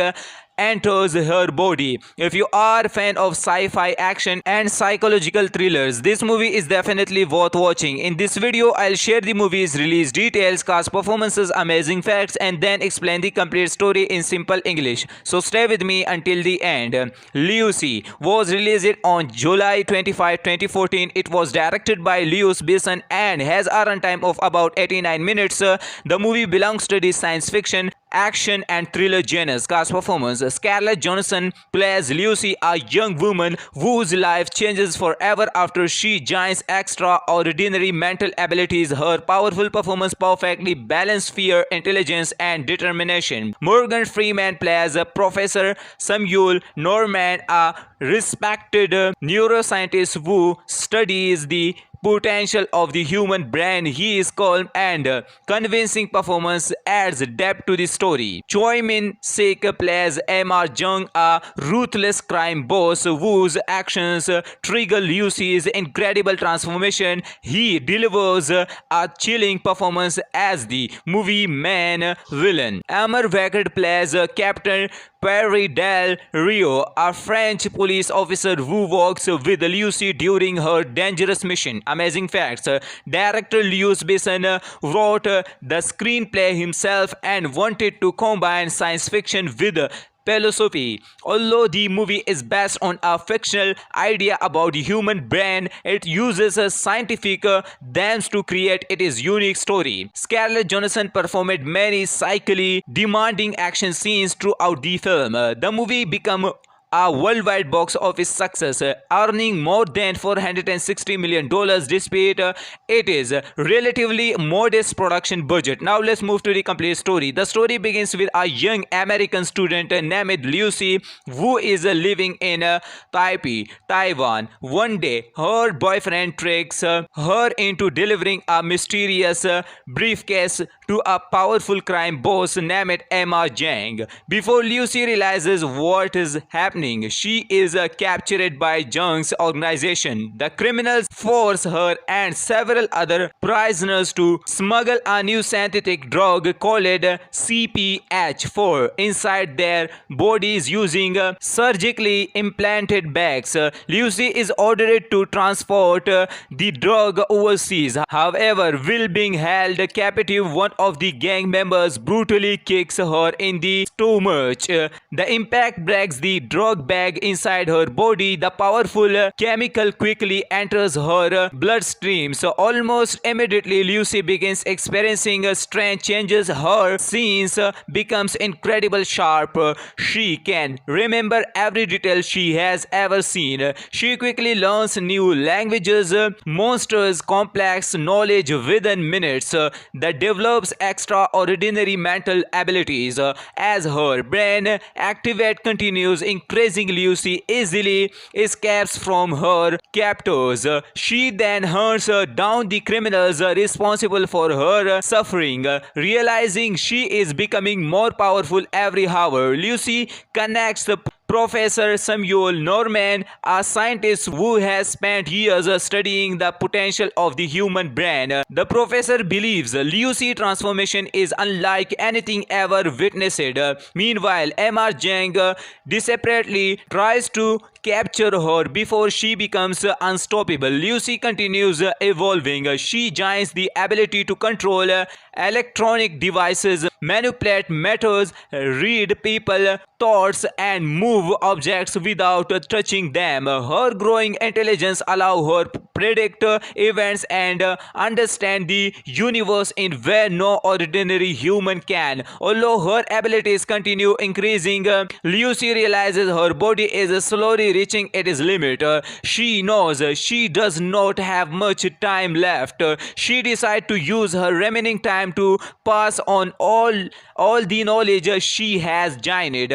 S1: enters her body. If you are a fan of sci-fi action and psychological thrillers, this movie is definitely worth watching. In this video, I'll share the movie's release details, cast performances, amazing facts, and then explain the complete story in simple English. So stay with me until the end. Lucy was released on July 25, 2014. It was directed by Louis Besson and has a runtime of about 89 minutes. The movie belongs to the science fiction, action, and thriller genres. Cast performance: Scarlett Johansson plays Lucy, a young woman whose life changes forever after she gains extraordinary mental abilities. Her powerful performance perfectly balances fear, intelligence, and determination. Morgan Freeman plays Professor Samuel Norman, a respected neuroscientist who studies the potential of the human brain. His calm and convincing performance adds depth to the story. Choi Min-sik plays Emma Jung, a ruthless crime boss whose actions trigger Lucy's incredible transformation. He delivers a chilling performance as the movie main villain. Amar Vaquet plays Captain Perry Del Rio, a French police officer who works with Lucy during her dangerous mission. Amazing facts: director Louis Besson wrote the screenplay himself and wanted to combine science fiction with philosophy. Although the movie is based on a fictional idea about the human brain, it uses a scientific themes to create its unique story. Scarlett Johansson performed many psychically demanding action scenes throughout the film. The movie became a worldwide box office success, earning more than $460 million despite its relatively modest production budget. Now let's move to the complete story. The story begins with a young American student named Lucy who is living in Taipei, Taiwan. One day, her boyfriend tricks her into delivering a mysterious briefcase to a powerful crime boss named Emma Jang. Before Lucy realizes what is happening, she is captured by Jung's organization. The criminals force her and several other prisoners to smuggle a new synthetic drug called CPH4 inside their bodies using surgically implanted bags. Lucy is ordered to transport the drug overseas. However, while being held captive, one of the gang members brutally kicks her in the stomach. The impact breaks the drug bag inside her body. The powerful chemical quickly enters her bloodstream. So almost immediately, Lucy begins experiencing strange changes. Her scenes becomes incredible sharp. She can remember every detail she has ever seen. She quickly learns new languages, monsters, complex knowledge within minutes. That develops extraordinary mental abilities. As her brain activate continues increasing, Lucy easily escapes from her captors. She then hunts down the criminals responsible for her suffering. Realizing she is becoming more powerful every hour, Lucy connects Professor Samuel Norman, a scientist who has spent years studying the potential of the human brain. The professor believes Lucy's transformation is unlike anything ever witnessed. Meanwhile, M.R. Jang desperately tries to capture her before she becomes unstoppable. Lucy continues evolving. She gains the ability to control electronic devices, manipulate matters, read people thoughts, and move objects without touching them. Her growing intelligence allows her to predict events and understand the universe in where no ordinary human can. Although her abilities continue increasing, Lucy realizes her body is slowly reaching its limit. She knows she does not have much time left. She decides to use her remaining time to pass on all the knowledge she has gained.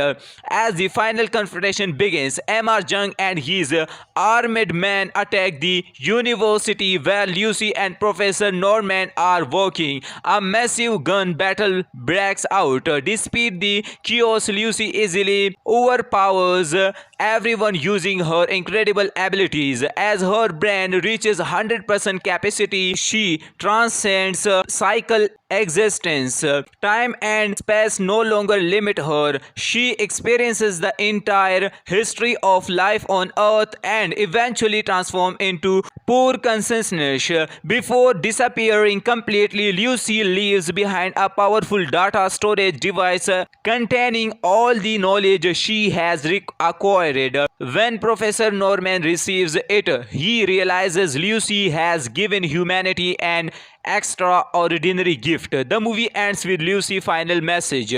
S1: As the final confrontation begins, M.R. Jung and his armed men attack the university where Lucy and Professor Norman are working. A massive gun battle breaks out. Despite the chaos, Lucy easily overpowers everyone using her incredible abilities. As her brain reaches 100% capacity, she transcends cycle existence. Time and space no longer limit her. She experiences the entire history of life on Earth and eventually transforms into pure consciousness. Before disappearing completely, Lucy leaves behind a powerful data storage device containing all the knowledge she has acquired. When Professor Norman receives it, he realizes Lucy has given humanity an extraordinary gift. The movie ends with Lucy's final message: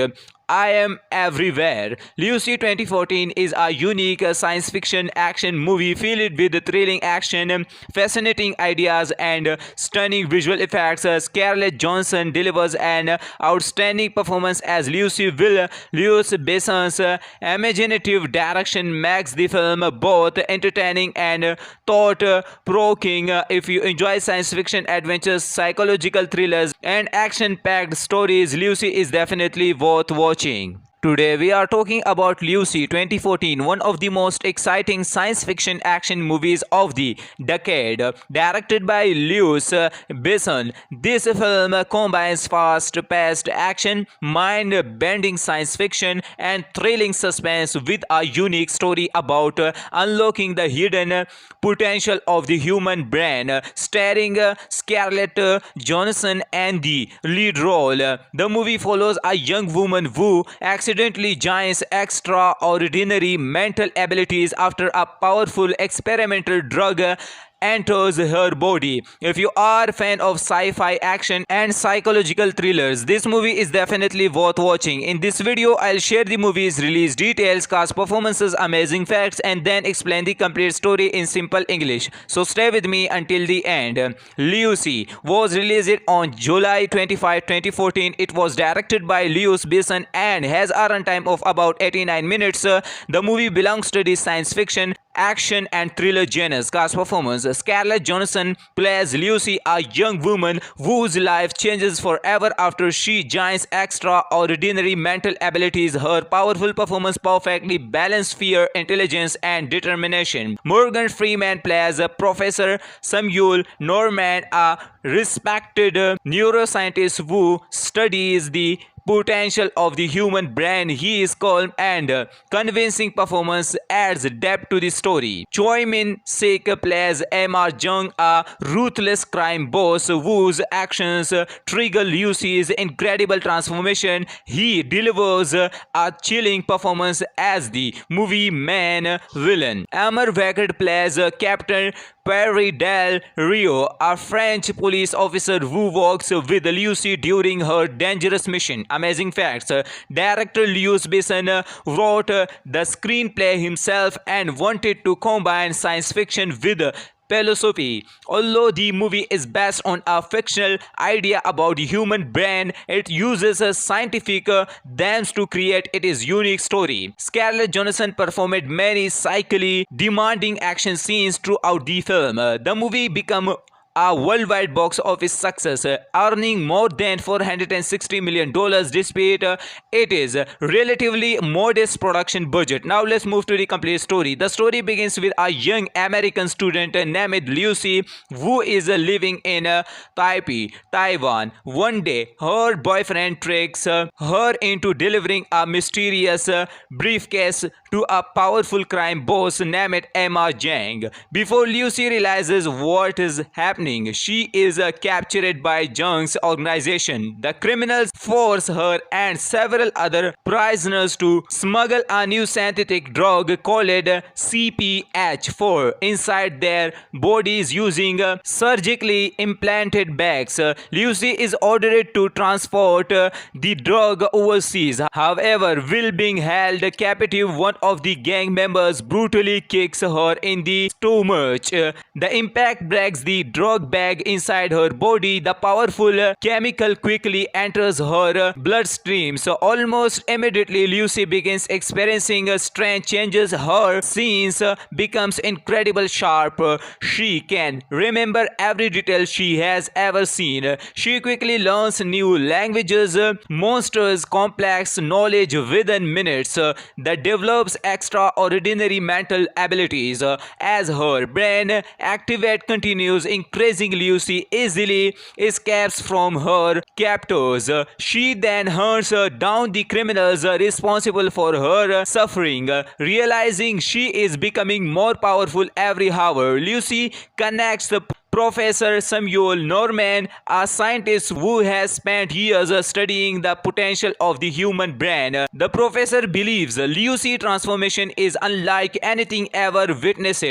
S1: I am everywhere. Lucy 2014 is a unique science fiction action movie filled with thrilling action, fascinating ideas, and stunning visual effects. Scarlett Johansson delivers an outstanding performance as Lucy. Louis Besson's imaginative direction makes the film both entertaining and thought-provoking. If you enjoy science fiction, adventures, psychological thrillers, and action-packed stories, Lucy is definitely worth watching. Today we are talking about Lucy 2014, one of the most exciting science fiction action movies of the decade. Directed by Louis Besson, this film combines fast-paced action, mind-bending science fiction, and thrilling suspense with a unique story about unlocking the hidden potential of the human brain. Starring Scarlett Johansson and the lead role, the movie follows a young woman who accidentally gains extraordinary mental abilities after a powerful experimental drug enters her body. If you are a fan of sci-fi action and psychological thrillers, this movie is definitely worth watching. In this video, I'll share the movie's release details, cast performances, amazing facts, and then explain the complete story in simple English. So stay with me until the end. Lucy was released on July 25, 2014. It was directed by Louis Besson and has a runtime of about 89 minutes. The movie belongs to the science fiction, action, and thriller genres. Cast performance: Scarlett Johansson plays Lucy, a young woman whose life changes forever after she gains extraordinary mental abilities. Her powerful performance perfectly balances fear, intelligence, and determination. Morgan Freeman plays Professor Samuel Norman, a respected neuroscientist who studies the potential of the human brain. His calm and convincing performance adds depth to the story. Choi Min-sik plays MR Jung, a ruthless crime boss whose actions trigger Lucy's incredible transformation. He delivers a chilling performance as the movie main villain. Amar Vaquet plays Captain Perry Del Rio, a French police officer who works with Lucy during her dangerous mission. Amazing facts. Director Luc Besson wrote the screenplay himself and wanted to combine science fiction with philosophy. Although the movie is based on a fictional idea about the human brain, it uses a scientific themes to create its unique story. Scarlett Johansson performed many psychically demanding action scenes throughout the film. The movie became a worldwide box office success, earning more than $460 million despite its relatively modest production budget. Now let's move to the complete story. The story begins with a young American student named Lucy who is living in Taipei, Taiwan. One day, her boyfriend tricks her into delivering a mysterious briefcase to a powerful crime boss named Emma Zhang. Before Lucy realizes what is happening, she is captured by Zhang's organization. The criminals force her and several other prisoners to smuggle a new synthetic drug called CPH4 inside their bodies using surgically implanted bags. Lucy is ordered to transport the drug overseas. However, while being held captive, one of the gang members brutally kicks her in the stomach. The impact breaks the drug bag inside her body. The powerful chemical quickly enters her bloodstream. So almost immediately, Lucy begins experiencing strange changes. Her sense becomes incredibly sharp. She can remember every detail she has ever seen. She quickly learns new languages, monsters, complex knowledge within minutes. That develops extraordinary mental abilities. As her brain activate continues increasing, Lucy easily escapes from her captors. She then hunts down the criminals responsible for her suffering. Realizing she is becoming more powerful every hour, Lucy connects the Professor Samuel Norman, a scientist who has spent years studying the potential of the human brain. The professor believes Lucy's transformation is unlike anything ever witnessed.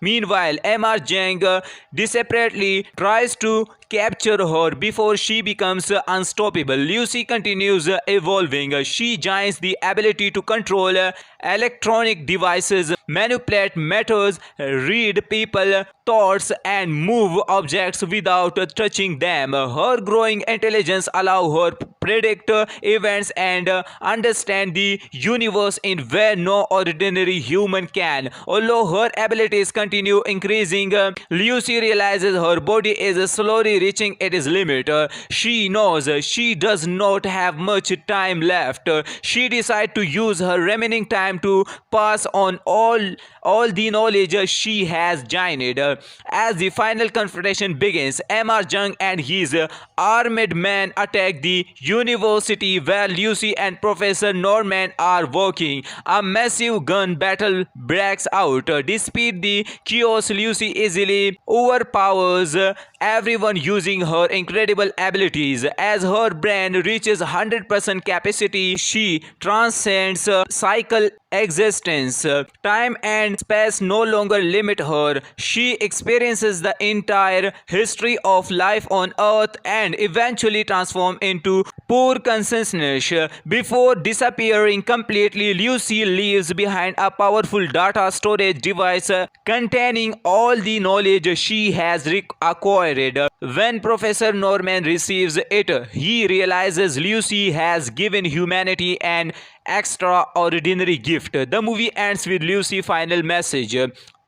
S1: Meanwhile, Emma Zhang desperately tries to capture her before she becomes unstoppable. Lucy continues evolving. She gains the ability to control electronic devices, manipulate matters, read people thoughts and move objects without touching them. Her growing intelligence allows her to predict events and understand the universe in way no ordinary human can. Although her abilities continue increasing, Lucy realizes her body is slowly reaching its limit. She knows she does not have much time left. She decides to use her remaining time to pass on all the knowledge she has gained. As the final confrontation begins, Emma Zhang and his armed men attack the university where Lucy and Professor Norman are working. A massive gun battle breaks out. Despite the chaos, Lucy easily overpowers everyone using her incredible abilities. As her brain reaches 100% capacity, she transcends cycle existence. Time and space no longer limit her. She experiences the entire history of life on Earth and eventually transforms into pure consciousness. Before disappearing completely, Lucy leaves behind a powerful data storage device containing all the knowledge she has acquired. When Professor Norman receives it, he realizes Lucy has given humanity an extraordinary gift. The movie ends with Lucy's final message: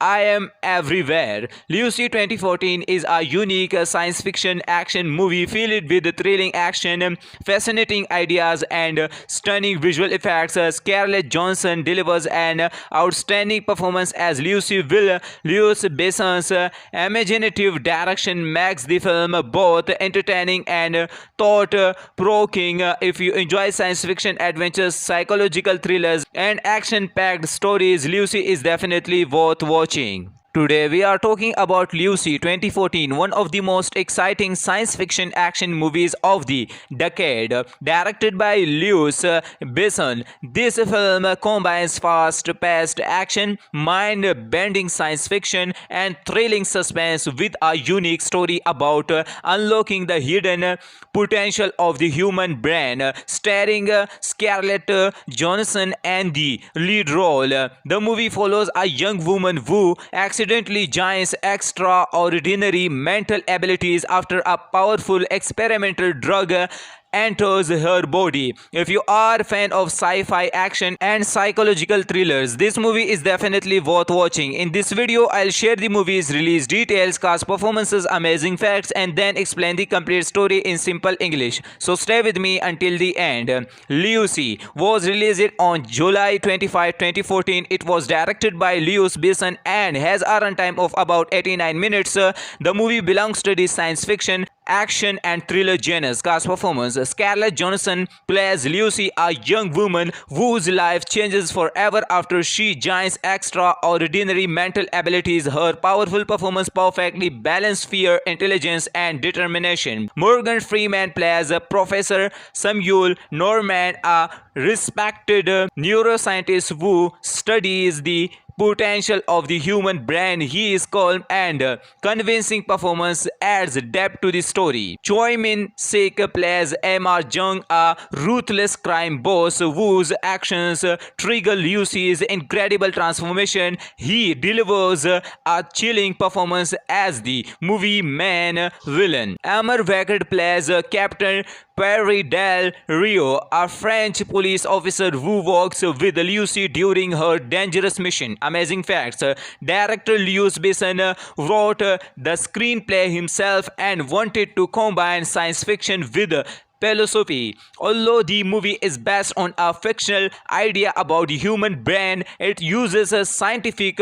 S1: I Am Everywhere. Lucy 2014 is a unique science fiction action movie filled with thrilling action, fascinating ideas, and stunning visual effects. Scarlett Johansson delivers an outstanding performance as Lucy Will. Louis Besson's imaginative direction makes the film both entertaining and thought-provoking. If you enjoy science fiction, adventures, psychological thrillers, and action-packed stories, Lucy is definitely worth watching. Today we are talking about Lucy 2014, one of the most exciting science fiction action movies of the decade, directed by Louis Besson. This film combines fast-paced action, mind-bending science fiction, and thrilling suspense with a unique story about unlocking the hidden potential of the human brain, starring Scarlett Johansson and the lead role. The movie follows a young woman who accidentally gains extraordinary mental abilities after a powerful experimental drug enters her body. If you are a fan of sci-fi action and psychological thrillers, this movie is definitely worth watching. In this video, I'll share the movie's release details, cast performances, amazing facts, and then explain the complete story in simple English. So stay with me until the end. Lucy was released on July 25, 2014. It was directed by Louis Besson and has a runtime of about 89 minutes. The movie belongs to the science fiction, action, and thriller genres. Cast performance: Scarlett Johansson plays Lucy, a young woman whose life changes forever after she gains extraordinary mental abilities. Her powerful performance perfectly balances fear, intelligence, and determination. Morgan Freeman plays Professor Samuel Norman, a respected neuroscientist who studies the potential of the human brain. His calm and convincing performance adds depth to the story. Choi Min-sik plays Emma Jung, a ruthless crime boss whose actions trigger Lucy's incredible transformation. He delivers a chilling performance as the movie main villain. Amar Vaquet plays Captain Perry Del Rio, a French police officer who works with Lucy during her dangerous mission. Amazing facts: director Louis Besson wrote the screenplay himself and wanted to combine science fiction with philosophy. Although the movie is based on a fictional idea about the human brain, it uses a scientific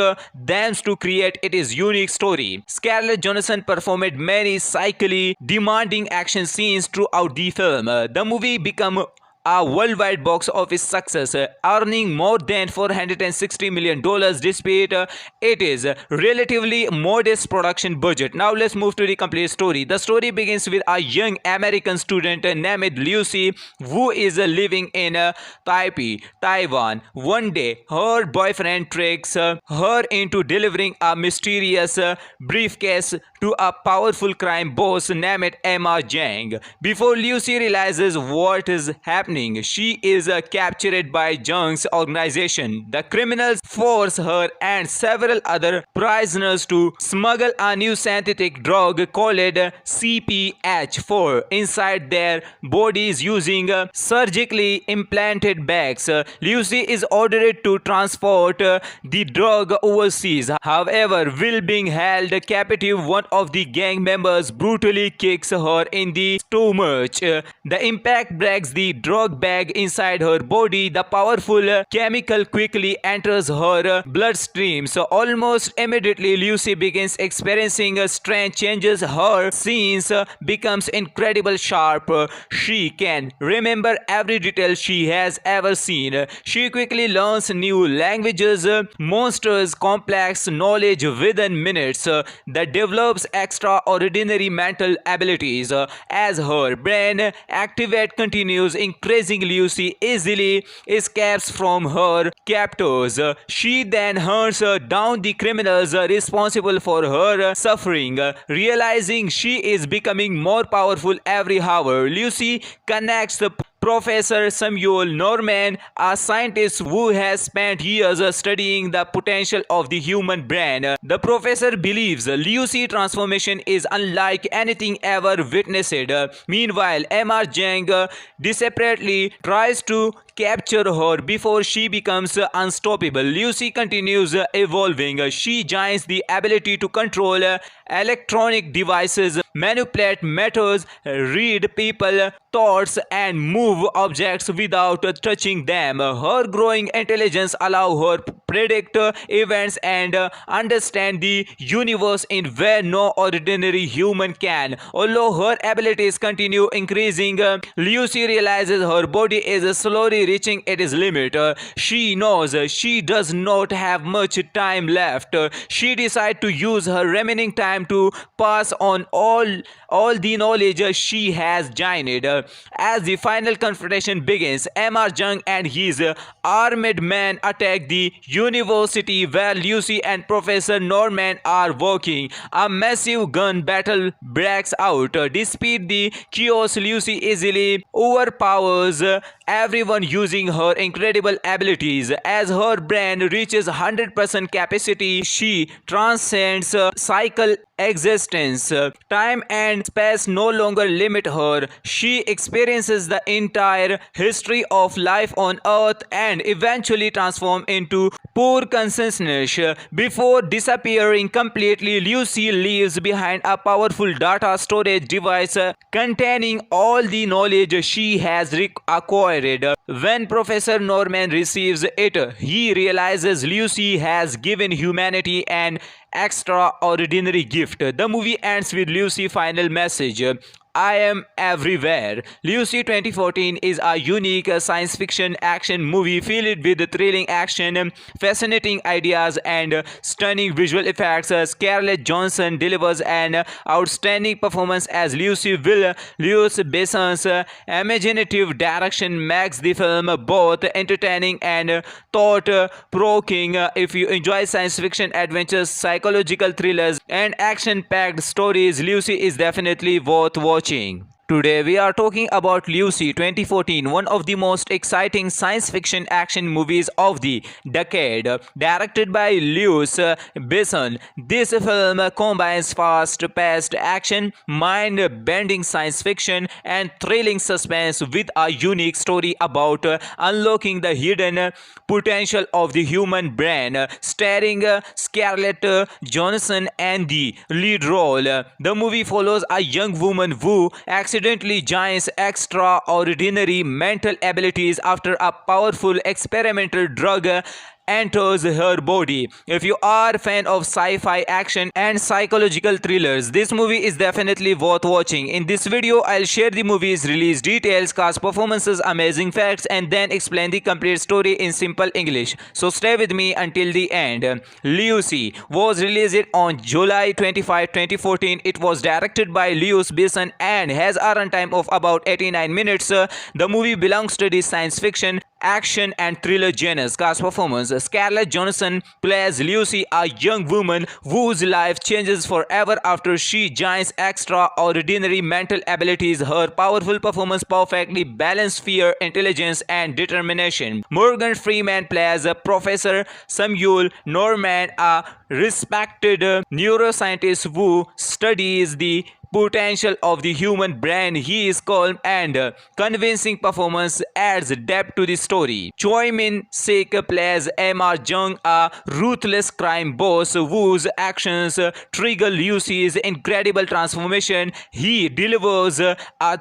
S1: themes to create its unique story. Scarlett Johansson performed many psychically demanding action scenes throughout the film. The movie became a worldwide box office success, earning more than $460 million despite its relatively modest production budget. Now let's move to the complete story. The story begins with a young American student named Lucy who is living in Taipei, Taiwan. One day, her boyfriend tricks her into delivering a mysterious briefcase to a powerful crime boss named Emma Jang. Before Lucy realizes what is happening, she is captured by Jung's organization. The criminals force her and several other prisoners to smuggle a new synthetic drug called CPH4 inside their bodies using surgically implanted bags. Lucy is ordered to transport the drug overseas. However, while being held captive, one of the gang members brutally kicks her in the stomach. The impact breaks the drug bag inside her body. The powerful chemical quickly enters her bloodstream. So almost immediately, Lucy begins experiencing strange changes. Her scenes becomes incredibly sharp. She can remember every detail she has ever seen. She quickly learns new languages, monsters, complex knowledge within minutes. That develops extraordinary mental abilities. As her brain activate continues increasing, Lucy easily escapes from her captors. She then hunts down the criminals responsible for her suffering. Realizing she is becoming more powerful every hour, Lucy connects Professor Samuel Norman, a scientist who has spent years studying the potential of the human brain. The professor believes Lucy transformation is unlike anything ever witnessed. Meanwhile, M.R. Jung desperately tries to capture her before she becomes unstoppable. Lucy continues evolving. She gains the ability to control electronic devices, manipulate matters, read people thoughts and move objects without touching them. Her growing intelligence allows her to predict events and understand the universe in where no ordinary human can. Although her abilities continue increasing, Lucy realizes her body is slowly reaching its limit. She knows she does not have much time left. She decides to use her remaining time to pass on all the knowledge she has gained. As the final confrontation begins, M.R. Jung and his armed men attack the university where Lucy and Professor Norman are working. A massive gun battle breaks out. Despite the chaos, Lucy easily overpowers everyone using her incredible abilities. As her brain reaches 100% capacity, she transcends cycle existence. Time and space no longer limit her. She experiences the entire history of life on Earth and eventually transforms into pure consciousness. Before disappearing completely, Lucy leaves behind a powerful data storage device containing all the knowledge she has acquired. When Professor Norman receives it, he realizes Lucy has given humanity an extraordinary gift. The movie ends with Lucy's final message: I am everywhere. Lucy 2014 is a unique science fiction action movie filled with thrilling action, fascinating ideas, and stunning visual effects. Scarlett Johansson delivers an outstanding performance as Lucy Will. Louis Besson's imaginative direction makes the film both entertaining and thought-provoking. If you enjoy science fiction, adventures, psychological thrillers, and action-packed stories, Lucy is definitely worth watching. Today we are talking about Lucy 2014, one of the most exciting science fiction action movies of the decade. Directed by Louis Besson, this film combines fast-paced action, mind-bending science fiction, and thrilling suspense with a unique story about unlocking the hidden potential of the human brain. Starring Scarlett Johansson and the lead role, the movie follows a young woman who accidentally gains extraordinary mental abilities after a powerful experimental drug enters her body. If you are a fan of sci-fi action and psychological thrillers, this movie is definitely worth watching. In this video, I'll share the movie's release details, cast performances, amazing facts, and then explain the complete story in simple English. So stay with me until the end. Lucy was released on July 25, 2014. It was directed by Louis Besson and has a runtime of about 89 minutes. The movie belongs to the science fiction, action, and thriller genres. Cast performance: Scarlett Johansson plays Lucy, a young woman whose life changes forever after she gains extraordinary mental abilities. Her powerful performance perfectly balances fear, intelligence, and determination. Morgan Freeman plays Professor Samuel Norman, a respected neuroscientist who studies the potential of the human brain. His calm and convincing performance adds depth to the story. Choi Min-sik plays M.R. Jung, a ruthless crime boss whose actions trigger Lucy's incredible transformation. He delivers a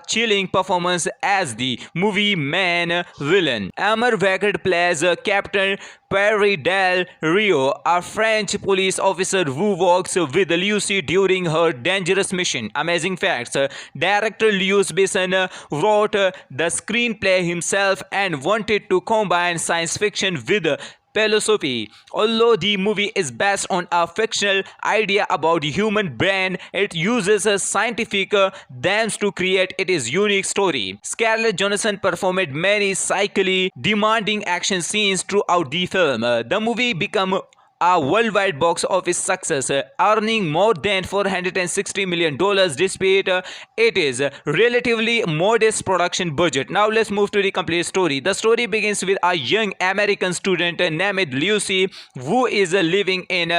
S1: chilling performance as the movie main villain. Amar Vagard plays Captain Perry Del Rio, a French police officer who works with Lucy during her dangerous mission. Amazing facts: director Louis Besson wrote the screenplay himself and wanted to combine science fiction with philosophy. Although the movie is based on a fictional idea about the human brain, it uses scientific themes to create its unique story. Scarlett Johansson performed many psychically demanding action scenes throughout the film. The movie became a worldwide box office success, earning more than $460 million despite its relatively modest production budget. Now let's move to the complete story. The story begins with a young American student named Lucy who is living in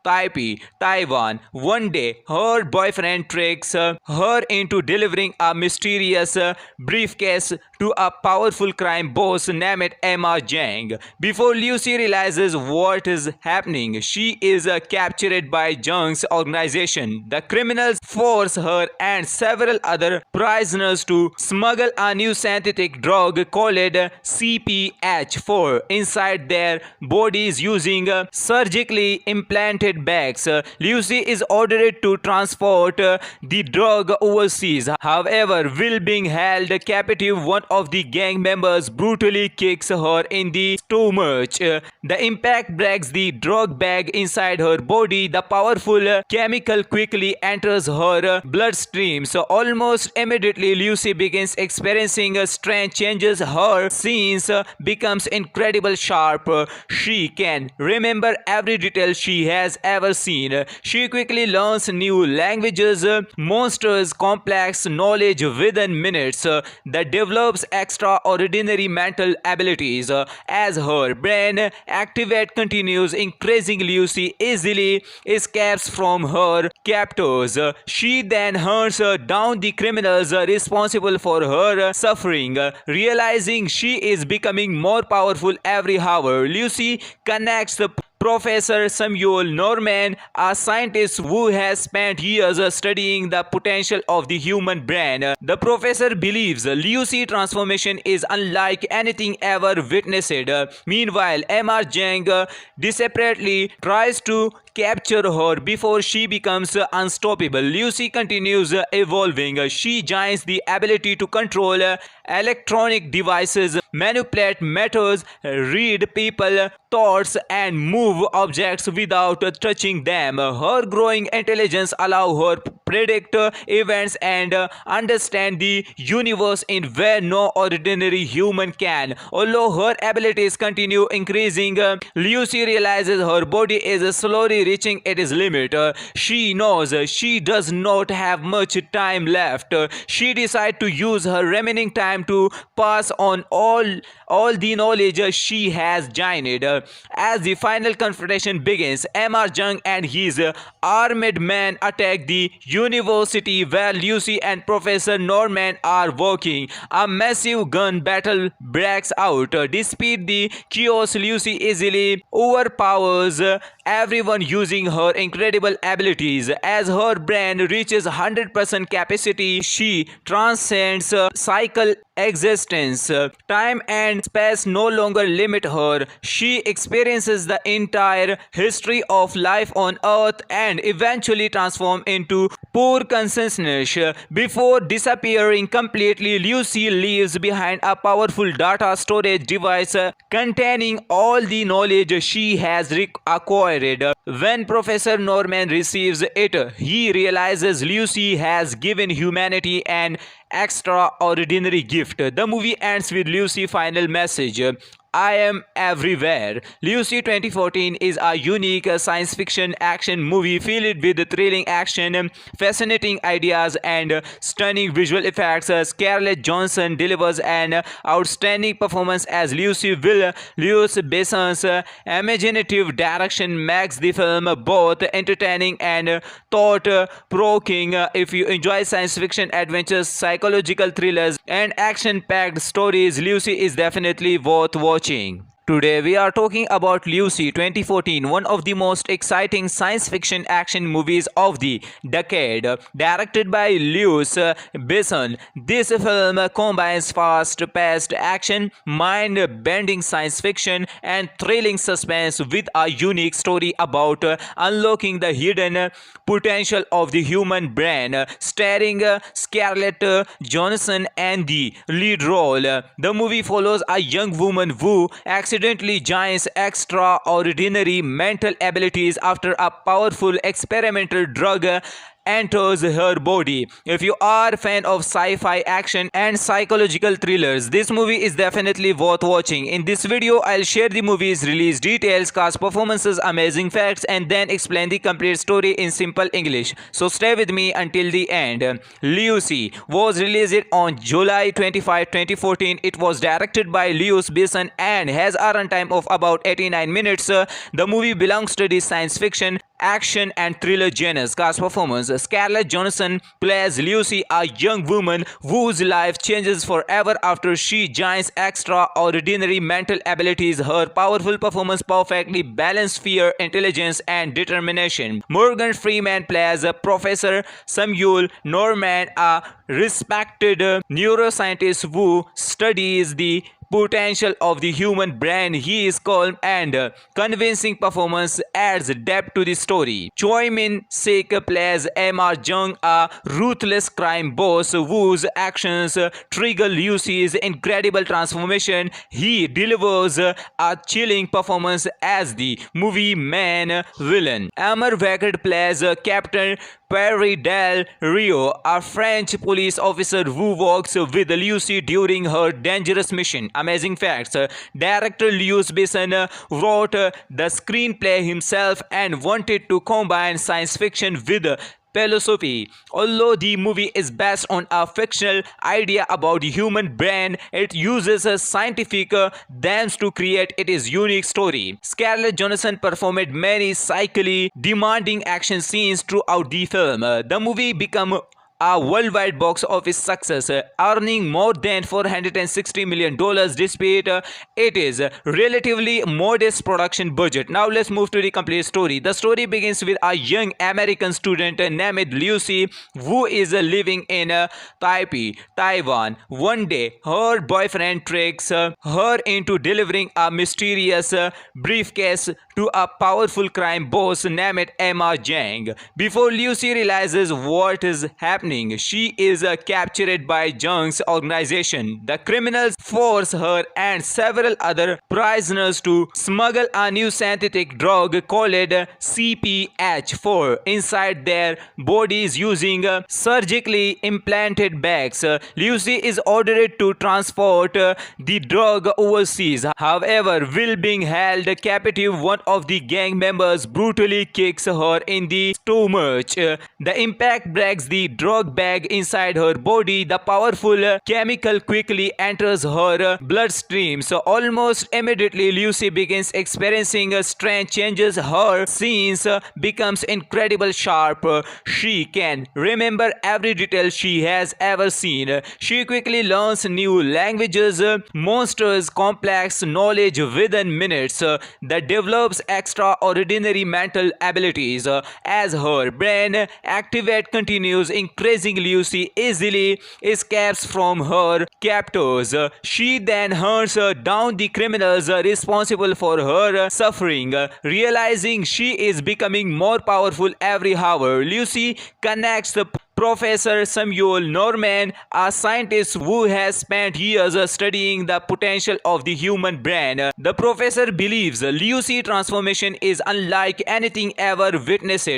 S1: Taipei, Taiwan. One day, her boyfriend tricks her into delivering a mysterious briefcase to a powerful crime boss named Emma Zhang. Before Lucy realizes what is happening, she is captured by Zhang's organization. The criminals force her and several other prisoners to smuggle a new synthetic drug called CPH4 inside their bodies using surgically implanted bags. Lucy is ordered to transport the drug overseas. However, while being held captive, one of the gang members brutally kicks her in the stomach. The impact breaks the drug bag inside her body. The powerful chemical quickly enters her bloodstream. So almost immediately, Lucy begins experiencing strange changes. Her sense becomes incredibly sharp. She can remember every detail she has ever seen. She quickly learns new languages, monsters, complex knowledge within minutes. That develops extraordinary mental abilities. As her brain activate continues increasing, Lucy easily escapes from her captors. She then hunts down the criminals responsible for her suffering. Realizing she is becoming more powerful every hour, Lucy connects Professor Samuel Norman, a scientist who has spent years studying the potential of the human brain. The professor believes Lucy's transformation is unlike anything ever witnessed. Meanwhile, Emma Zhang desperately tries to capture her before she becomes unstoppable. Lucy continues evolving. She gains the ability to control electronic devices, manipulate matters, read people thoughts and move objects without touching them. Her growing intelligence allows her to predict events and understand the universe in where no ordinary human can. Although her abilities continue increasing, Lucy realizes her body is slowly reaching its limit. She knows she does not have much time left. She decides to use her remaining time to pass on all the knowledge she has gained. As the final confrontation begins, Emma Zhang and his armed men attack the university where Lucy and Professor Norman are working. A massive gun battle breaks out. Despite the chaos, Lucy easily overpowers everyone using her incredible abilities. As her brain reaches 100% capacity, she transcends cycle existence. Time and space no longer limit her. She experiences the entire history of life on Earth and eventually transforms into pure consciousness. Before disappearing completely, Lucy leaves behind a powerful data storage device containing all the knowledge she has acquired. When Professor Norman receives it, he realizes Lucy has given humanity an extraordinary gift. The movie ends with Lucy's final message: I am everywhere. Lucy 2014 is a unique science fiction action movie filled with thrilling action, fascinating ideas, and stunning visual effects. Scarlett Johansson delivers an outstanding performance as Lucy, while Louis Besson's imaginative direction makes the film both entertaining and thought-provoking. If you enjoy science fiction, adventures, psychological thrillers, and action-packed stories, Lucy is definitely worth watching. Today we are talking about Lucy 2014, one of the most exciting science fiction action movies of the decade. Directed by Louis Besson, this film combines fast-paced action, mind-bending science fiction, and thrilling suspense with a unique story about unlocking the hidden potential of the human brain. Starring Scarlett Johansson and the lead role, the movie follows a young woman who accidentally gains extraordinary mental abilities after a powerful experimental drug enters her body. If you are a fan of sci-fi action and psychological thrillers, this movie is definitely worth watching. In this video, I'll share the movie's release details, cast performances, amazing facts, and then explain the complete story in simple English. So stay with me until the end. Lucy was released on July 25, 2014. It was directed by Lewis Besson and has a runtime of about 89 minutes. The movie belongs to the science fiction, action and thriller genres. Cast performance: Scarlett Johansson plays Lucy, a young woman whose life changes forever after she gains extraordinary mental abilities. Her powerful performance perfectly balances fear, intelligence and determination. Morgan Freeman plays Professor Samuel Norman, a respected neuroscientist who studies the potential of the human brain. His calm and convincing performance adds depth to the story. Choi Min-sik plays Emma Jung, a ruthless crime boss whose actions trigger Lucy's incredible transformation. He delivers a chilling performance as the movie main villain. Amar Vaquet plays Captain Perry Del Rio, a French police officer who works with Lucy during her dangerous mission. Amazing facts: director Lewis Besson wrote the screenplay himself and wanted to combine science fiction with philosophy. Although the movie is based on a fictional idea about the human brain, it uses a scientific themes to create its unique story. Scarlett Johansson performed many psychically demanding action scenes throughout the film. The movie became a worldwide box office success, earning more than $460 million despite its relatively modest production budget. Now let's move to the complete story. The story begins with a young American student named Lucy who is living in Taipei, Taiwan. One day, her boyfriend tricks her into delivering a mysterious briefcase to a powerful crime boss named Emma Zhang. Before Lucy realizes what is happening, she is captured by Zhang's organization. The criminals force her and several other prisoners to smuggle a new synthetic drug called CPH4 inside their bodies using surgically implanted bags. Lucy is ordered to transport the drug overseas. However, while being held captive, one of the gang members brutally kicks her in the stomach. The impact breaks the drug bag inside her body. The powerful chemical quickly enters her bloodstream. So almost immediately, Lucy begins experiencing strange changes. Her sense becomes incredibly sharp. She can remember every detail she has ever seen. She quickly learns new languages, monsters, complex knowledge within minutes. That develops extraordinary mental abilities. As her brain activate continues increasing, Lucy easily escapes from her captors. She then hunts down the criminals responsible for her suffering. Realizing she is becoming more powerful every hour, Lucy connects the Professor Samuel Norman, a scientist who has spent years studying the potential of the human brain. The professor believes Lucy's transformation is unlike anything ever witnessed.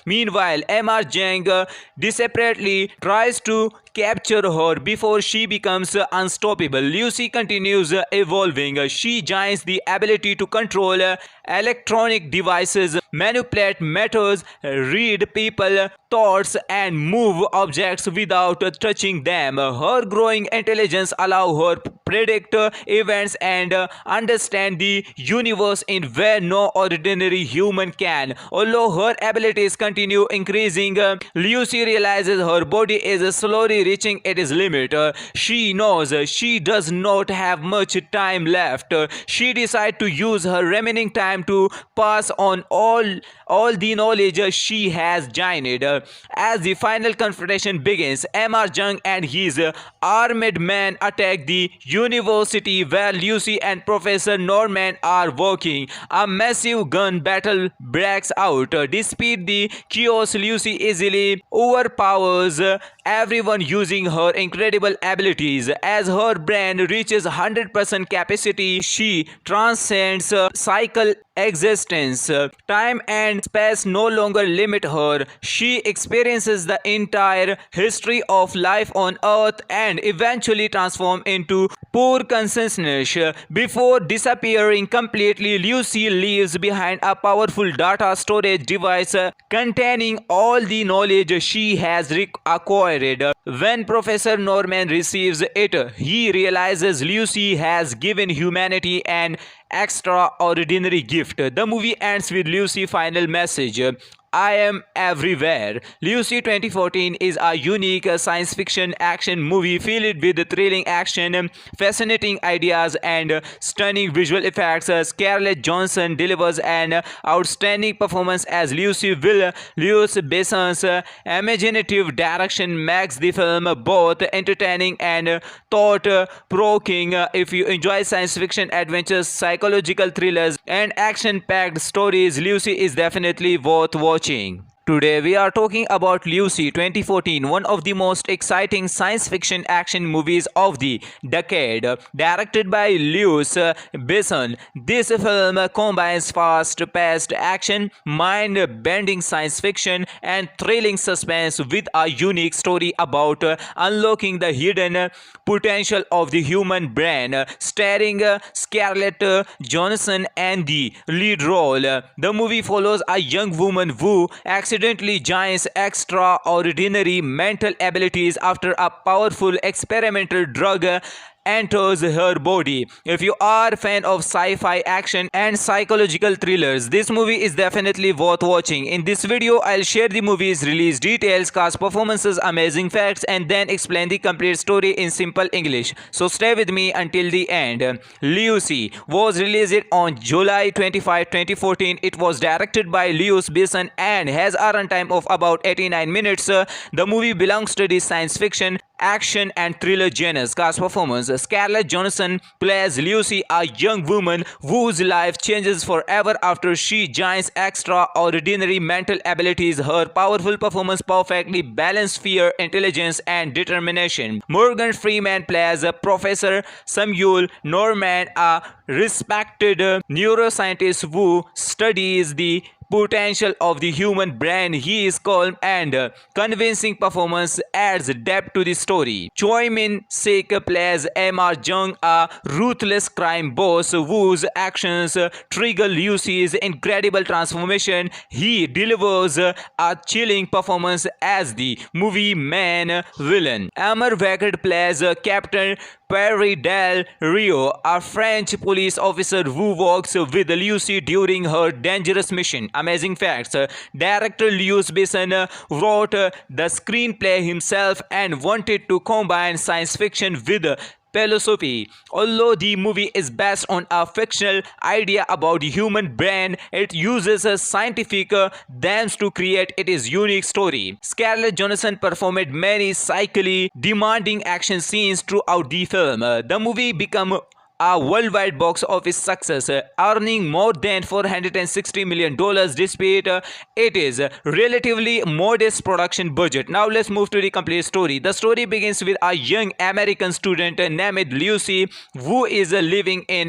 S1: Meanwhile, Emma Zhang desperately tries to capture her before she becomes unstoppable. Lucy continues evolving. She gains the ability to control electronic devices, manipulate matters, read people's thoughts, and move objects without touching them. Her growing intelligence allows her to predict events and understand the universe in where no ordinary human can. Although her abilities continue increasing, Lucy realizes her body is slowly reaching its limit. She knows she does not have much time left. She decides to use her remaining time to pass on all the knowledge she has gained. As the final confrontation begins, Emma Jung and his armed men attack the university where Lucy and Professor Norman are working. A massive gun battle breaks out. Despite the chaos, Lucy easily overpowers everyone using her incredible abilities. As her brain reaches 100% capacity, she transcends cycle existence. Time and space no longer limit her. She experiences the entire history of life on Earth and eventually transforms into pure consciousness. Before disappearing completely, Lucy leaves behind a powerful data storage device containing all the knowledge she has acquired. When Professor Norman receives it, he realizes Lucy has given humanity an extraordinary gift. The movie ends with Lucy's final message: I am everywhere. Lucy 2014 is a unique science fiction action movie filled with thrilling action, fascinating ideas, and stunning visual effects. Scarlett Johansson delivers an outstanding performance as Lucy. Louis Besson's imaginative direction makes the film both entertaining and thought-provoking. If you enjoy science fiction, adventures, psychological thrillers, and action-packed stories, Lucy is definitely worth watching. Today we are talking about Lucy 2014, one of the most exciting science fiction action movies of the decade. Directed by Louis Besson, this film combines fast-paced action, mind-bending science fiction, and thrilling suspense with a unique story about unlocking the hidden potential of the human brain. Starring Scarlett Johansson and the lead role, the movie follows a young woman who accidentally gains extraordinary mental abilities after a powerful experimental drug enters her body. If you are a fan of sci-fi action and psychological thrillers, this movie is definitely worth watching. In this video, I'll share the movie's release details, cast performances, amazing facts, and then explain the complete story in simple English. So stay with me until the end. Lucy was released on July 25, 2014. It was directed by Louis Besson and has a runtime of about 89 minutes. The movie belongs to the science fiction, action, and thriller genres. Cast performance: Scarlett Johansson plays Lucy, a young woman whose life changes forever after she gains extraordinary mental abilities. Her powerful performance perfectly balances fear, intelligence, and determination. Morgan Freeman plays Professor Samuel Norman, a respected neuroscientist who studies the potential of the human brain. His calm and convincing performance adds depth to the story. Choi Min-sik plays Emma Jung, a ruthless crime boss whose actions trigger Lucy's incredible transformation. He delivers a chilling performance as the movie main villain. Amar Vaquet plays Captain Perry Del Rio, a French police officer who works with Lucy during her dangerous mission. Amazing facts: director Louis Besson wrote the screenplay himself and wanted to combine science fiction with philosophy. Although the movie is based on a fictional idea about the human brain, it uses a scientific themes to create its unique story. Scarlett Johansson performed many psychically demanding action scenes throughout the film. The movie became a worldwide box office success, earning more than $460 million despite its relatively modest production budget. Now let's move to the complete story. The story begins with a young American student named Lucy who is living in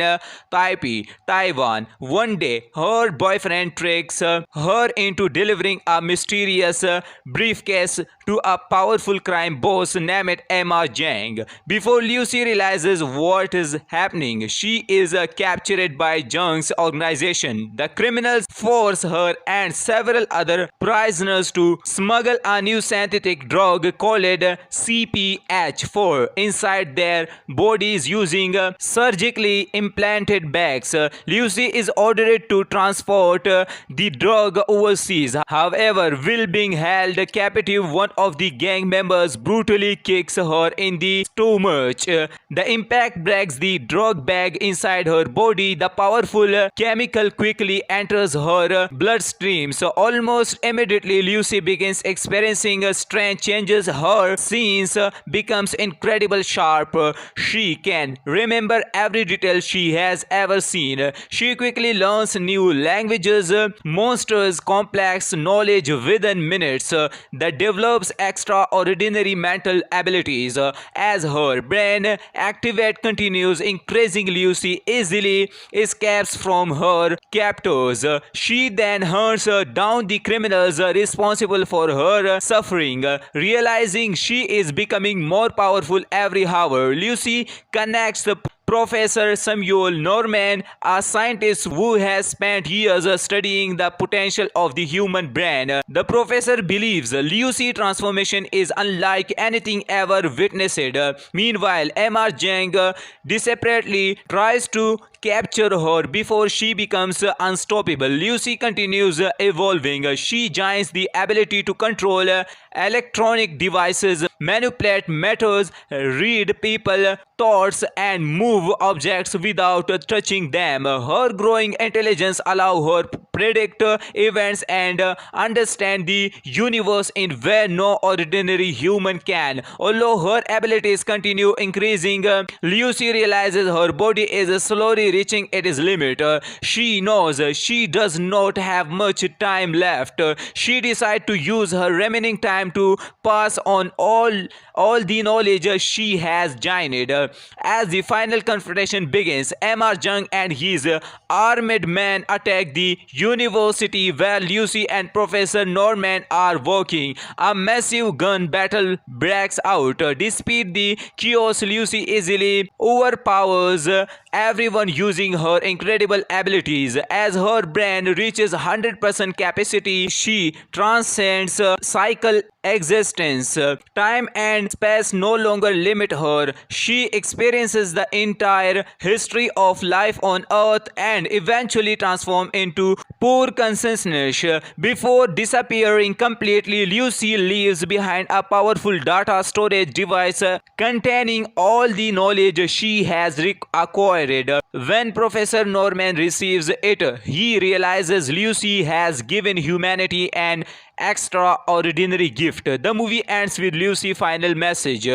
S1: Taipei, Taiwan. One day, her boyfriend tricks her into delivering a mysterious briefcase to a powerful crime boss named Emma Jang. Before Lucy realizes what is happening, she is captured by Jung's organization. The criminals force her and several other prisoners to smuggle a new synthetic drug called CPH4 inside their bodies using surgically implanted bags. Lucy is ordered to transport the drug overseas. However, while being held captive, one of the gang members brutally kicks her in the stomach. The impact breaks the drug drug bag inside her body. The powerful chemical quickly enters her bloodstream. So almost immediately, Lucy begins experiencing strange changes. Her scenes becomes incredible sharp. She can remember every detail she has ever seen. She quickly learns new languages, monsters, complex knowledge within minutes. That develops extraordinary mental abilities. As her brain activate continues increasing, Lucy easily escapes from her captors. She then hunts down the criminals responsible for her suffering. Realizing she is becoming more powerful every hour, Lucy connects Professor Samuel Norman, a scientist who has spent years studying the potential of the human brain. The professor believes Lucy's transformation is unlike anything ever witnessed. Meanwhile, M.R. Jang desperately tries to capture her before she becomes unstoppable. Lucy continues evolving. She gains the ability to control electronic devices, manipulate matters, read people thoughts, and move objects without touching them. Her growing intelligence allows her to predict events and understand the universe in way no ordinary human can. Although her abilities continue increasing, Lucy realizes her body is slowly reaching its limit. She knows she does not have much time left. She decides to use her remaining time to pass on all the knowledge she has gained. As the final confrontation begins, M.R. Jung and his armed men attack the university where Lucy and Professor Norman are working. A massive gun battle breaks out. Despite the chaos, Lucy easily overpowers everyone using her incredible abilities. As her brain reaches 100% capacity, she transcends cycle existence. Time and space no longer limit her. She experiences the entire history of life on Earth and eventually transforms into pure consciousness. Before disappearing completely, Lucy leaves behind a powerful data storage device containing all the knowledge she has acquired. When Professor Norman receives it, he realizes Lucy has given humanity an extraordinary gift. The movie ends with Lucy's final message: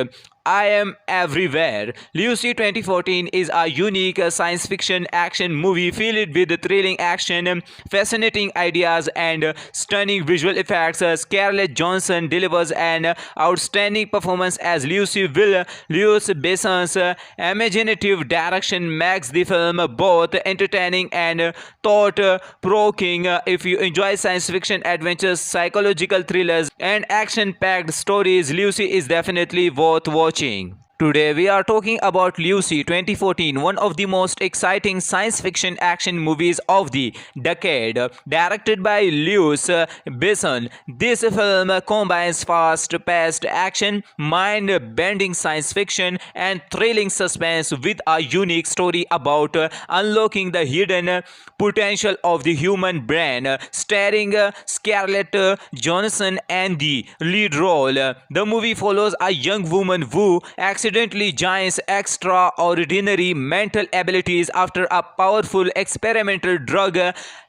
S1: I am everywhere. Lucy 2014 is a unique science fiction action movie filled with thrilling action, fascinating ideas, and stunning visual effects. Scarlett Johansson delivers an outstanding performance as Lucy Will. Louis Besson's imaginative direction makes the film both entertaining and thought-provoking. If you enjoy science fiction, adventures, psychological thrillers, and action-packed stories, Lucy is definitely worth watching. Today we are talking about Lucy 2014, one of the most exciting science fiction action movies of the decade. Directed by Louis Besson, this film combines fast-paced action, mind-bending science fiction, and thrilling suspense with a unique story about unlocking the hidden potential of the human brain. Starring Scarlett Johansson in the lead role, the movie follows a young woman who accidentally gains extraordinary mental abilities after a powerful experimental drug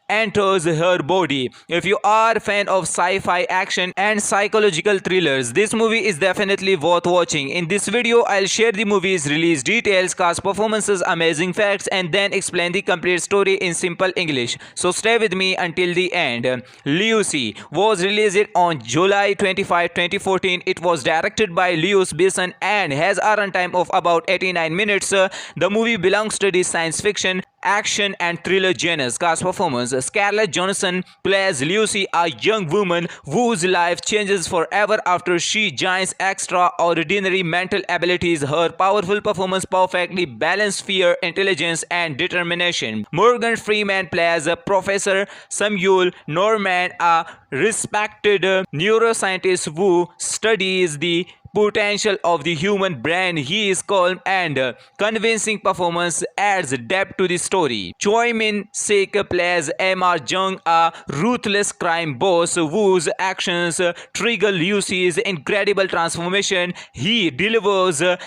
S1: enters her body. If you are a fan of sci-fi action and psychological thrillers, this movie is definitely worth watching. In this video, I'll share the movie's release details, cast performances, amazing facts, and then explain the complete story in simple English. So stay with me until the end. Lucy was released on July 25, 2014. It was directed by Louis Besson and has a runtime of about 89 minutes. The movie belongs to the science fiction, action, and thriller genres. Cast performance: Scarlett Johansson plays Lucy, a young woman whose life changes forever after she gains extraordinary mental abilities. Her powerful performance perfectly balances fear, intelligence, and determination. Morgan Freeman plays Professor Samuel Norman, a respected neuroscientist who studies the potential of the human brain. His calm and convincing performance adds depth to the story. Choi Min-sik plays Emma Jung, a ruthless crime boss whose actions trigger Lucy's incredible transformation. He delivers a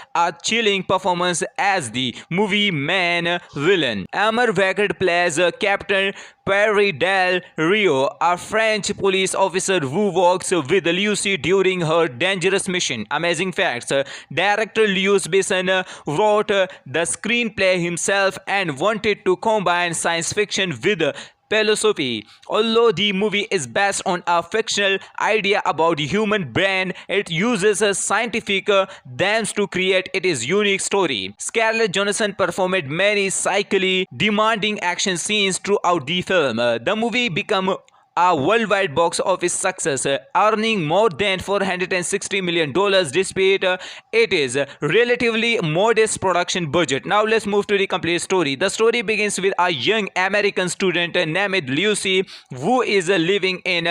S1: chilling performance as the movie main villain. Amar Vekard plays Captain Perry Del Rio, a French police officer who works with Lucy during her dangerous mission. Amazing facts. Director Louis Besson wrote the screenplay himself and wanted to combine science fiction with philosophy. Although the movie is based on a fictional idea about the human brain, it uses a scientific themes to create its unique story. Scarlett Johansson performed many psychically demanding action scenes throughout the film. The movie became a worldwide box office success, earning more than $460 million despite its relatively modest production budget. Now let's move to the complete story. The story begins with a young American student named Lucy who is living in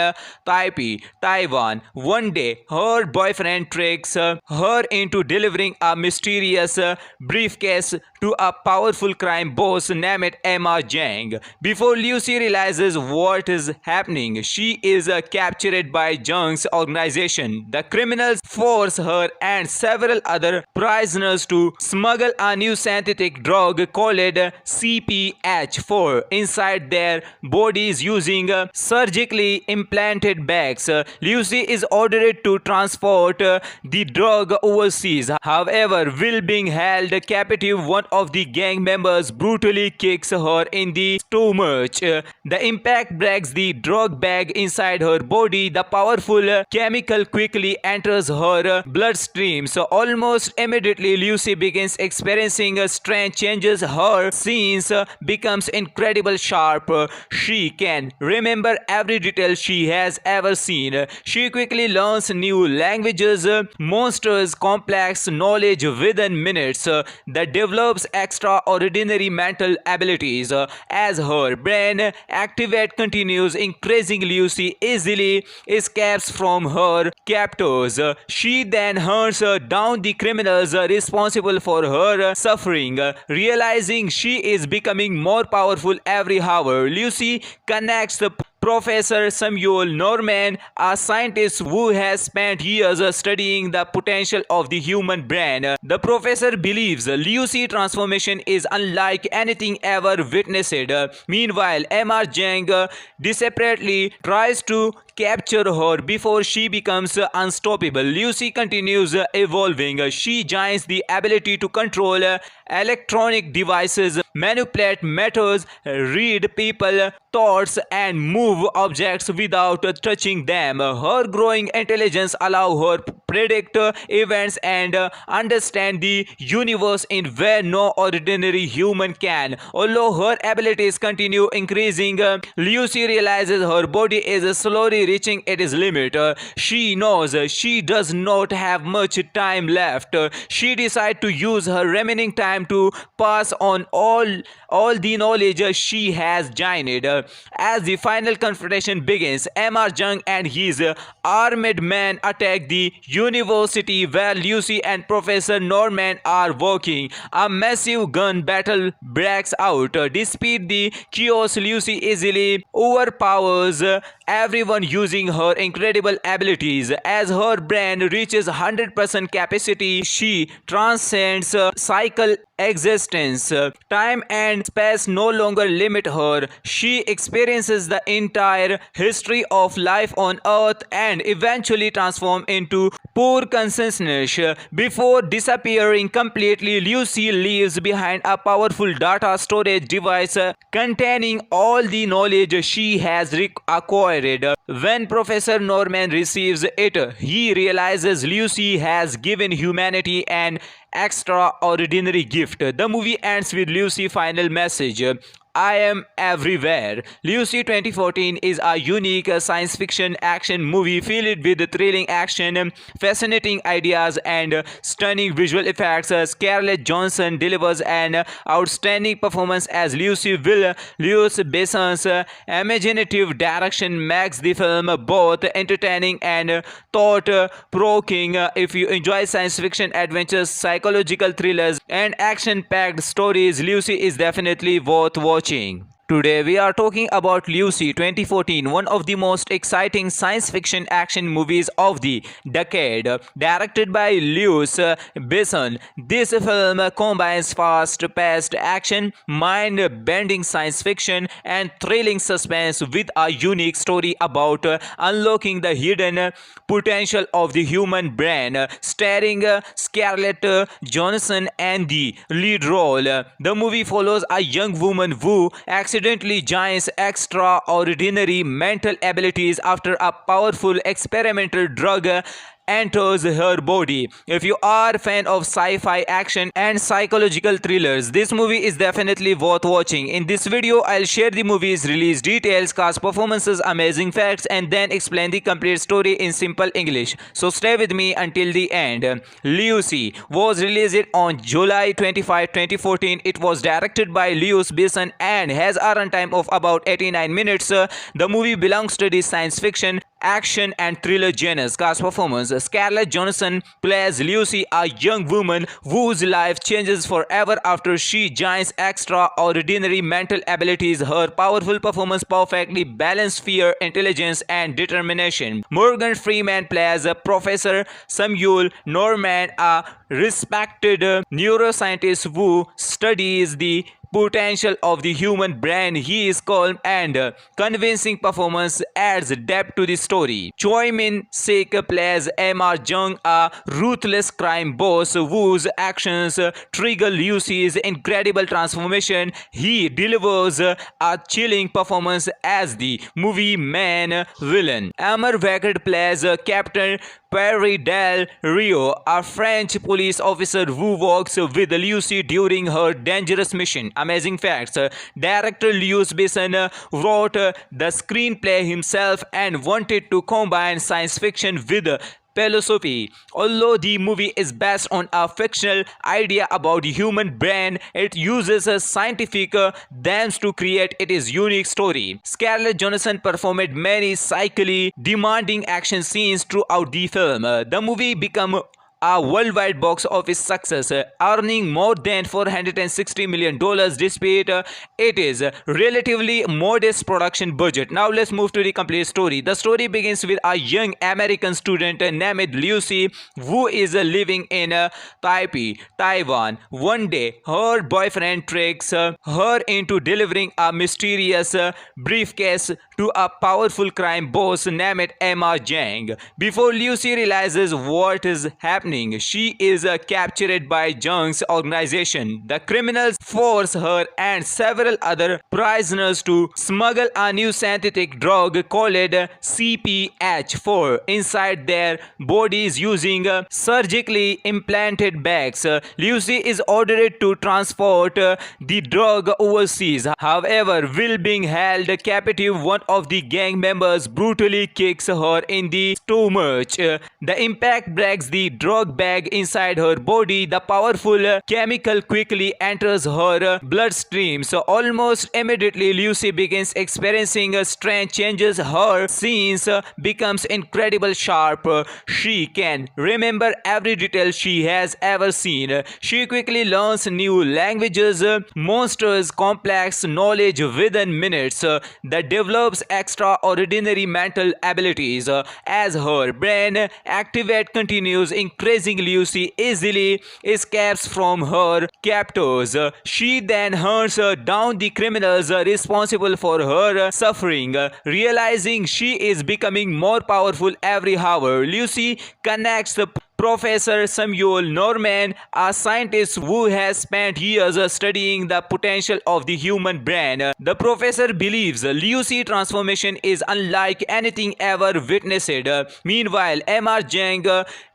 S1: Taipei, Taiwan. One day, her boyfriend tricks her into delivering a mysterious briefcase to a powerful crime boss named Emma Jang. Before Lucy realizes what is happening, she is captured by Jung's organization. The criminals force her and several other prisoners to smuggle a new synthetic drug called CPH4 inside their bodies using surgically implanted bags. Lucy is ordered to transport the drug overseas. However, while being held captive, one of the gang members brutally kicks her in the stomach. The impact breaks the drug bag inside her body. The powerful chemical quickly enters her bloodstream. So almost immediately, Lucy begins experiencing strange changes. Her scenes becomes incredibly sharp. She can remember every detail she has ever seen. She quickly learns new languages, monsters, complex knowledge within minutes. That develops extraordinary mental abilities. As her brain activate continues increasing, Lucy easily escapes from her captors. She then hunts down the criminals responsible for her suffering. Realizing she is becoming more powerful every hour, Lucy connects Professor Samuel Norman, a scientist who has spent years studying the potential of the human brain. The professor believes Lucy's transformation is unlike anything ever witnessed. Meanwhile, Emma Jang desperately tries to capture her before she becomes unstoppable. Lucy continues evolving. She gains the ability to control electronic devices, manipulate matters, read people thoughts and move objects without touching them. Her growing intelligence allows her to predict events and understand the universe in where no ordinary human can. Although her abilities continue increasing, Lucy realizes her body is slowly reaching its limit. She knows she does not have much time left. She decides to use her remaining time to pass on all the knowledge she has gained. As the final confrontation begins, Emma Jung and his armed men attack the university where Lucy and Professor Norman are working. A massive gun battle breaks out. Despite the chaos, Lucy easily overpowers everyone using her incredible abilities. As her brain reaches 100% capacity, she transcends cycle existence. Time and space no longer limit her. She experiences the entire history of life on Earth and eventually transforms into pure consciousness. Before disappearing completely, Lucy leaves behind a powerful data storage device containing all the knowledge she has acquired. When Professor Norman receives it, he realizes Lucy has given humanity an extraordinary gift. The movie ends with Lucy's final message: I Am Everywhere. Lucy 2014 is a unique science fiction action movie filled with thrilling action, fascinating ideas, and stunning visual effects. Scarlett Johansson delivers an outstanding performance as Lucy Will. Louis Besson's imaginative direction makes the film both entertaining and thought-provoking. If you enjoy science fiction, adventures, psychological thrillers, and action-packed stories, Lucy is definitely worth watching. Today we are talking about Lucy 2014, one of the most exciting science fiction action movies of the decade, directed by Louis Besson. This film combines fast-paced action, mind-bending science fiction, and thrilling suspense with a unique story about unlocking the hidden potential of the human brain, starring Scarlett Johansson and the lead role. The movie follows a young woman who accidentally gains extraordinary mental abilities after a powerful experimental drug enters her body. If you are a fan of sci-fi action and psychological thrillers, this movie is definitely worth watching. In this video, I'll share the movie's release details, cast performances, amazing facts, and then explain the complete story in simple English. So stay with me until the end. Lucy was released on July 25, 2014. It was directed by Louis Besson and has a runtime of about 89 minutes. The movie belongs to the science fiction, action, and thriller genres. Cast performance: Scarlett Johansson plays Lucy, a young woman whose life changes forever after she gains extraordinary mental abilities. Her powerful performance perfectly balances fear, intelligence, and determination. Morgan Freeman plays Professor Samuel Norman, a respected neuroscientist who studies the potential of the human brain. His calm and convincing performance adds depth to the story. Choi Min-sik plays Emma Jung, a ruthless crime boss whose actions trigger Lucy's incredible transformation. He delivers a chilling performance as the movie main villain. Amar Vaquet plays Captain Perry Del Rio, a French police officer who works with Lucy during her dangerous mission. Amazing facts: director Louis Besson wrote the screenplay himself and wanted to combine science fiction with philosophy. Although the movie is based on a fictional idea about the human brain, it uses a scientific themes to create its unique story. Scarlett Johansson performed many psychically demanding action scenes throughout the film. The movie became a worldwide box office success, earning more than $460 million despite its relatively modest production budget. Now let's move to the complete story. The story begins with a young American student named Lucy who is living in Taipei, Taiwan. One day, her boyfriend tricks her into delivering a mysterious briefcase to a powerful crime boss named Emma Jang. Before Lucy realizes what is happening, she is captured by Jung's organization. The criminals force her and several other prisoners to smuggle a new synthetic drug called CPH4 inside their bodies using surgically implanted bags. Lucy is ordered to transport the drug overseas. However, while being held captive, one of the gang members brutally kicks her in the stomach. The impact breaks the drug bag inside her body. The powerful chemical quickly enters her bloodstream. So almost immediately, Lucy begins experiencing strange changes. Her scenes becomes incredibly sharp. She can remember every detail she has ever seen. She quickly learns new languages, monsters, complex knowledge within minutes. That develops extraordinary mental abilities. As her brain activate continues increasing, Lucy easily escapes from her captors. She then hunts down the criminals responsible for her suffering. Realizing she is becoming more powerful every hour, Lucy connects the Professor Samuel Norman, a scientist who has spent years studying the potential of the human brain. The professor believes Lucy's transformation is unlike anything ever witnessed. Meanwhile, Emma Jang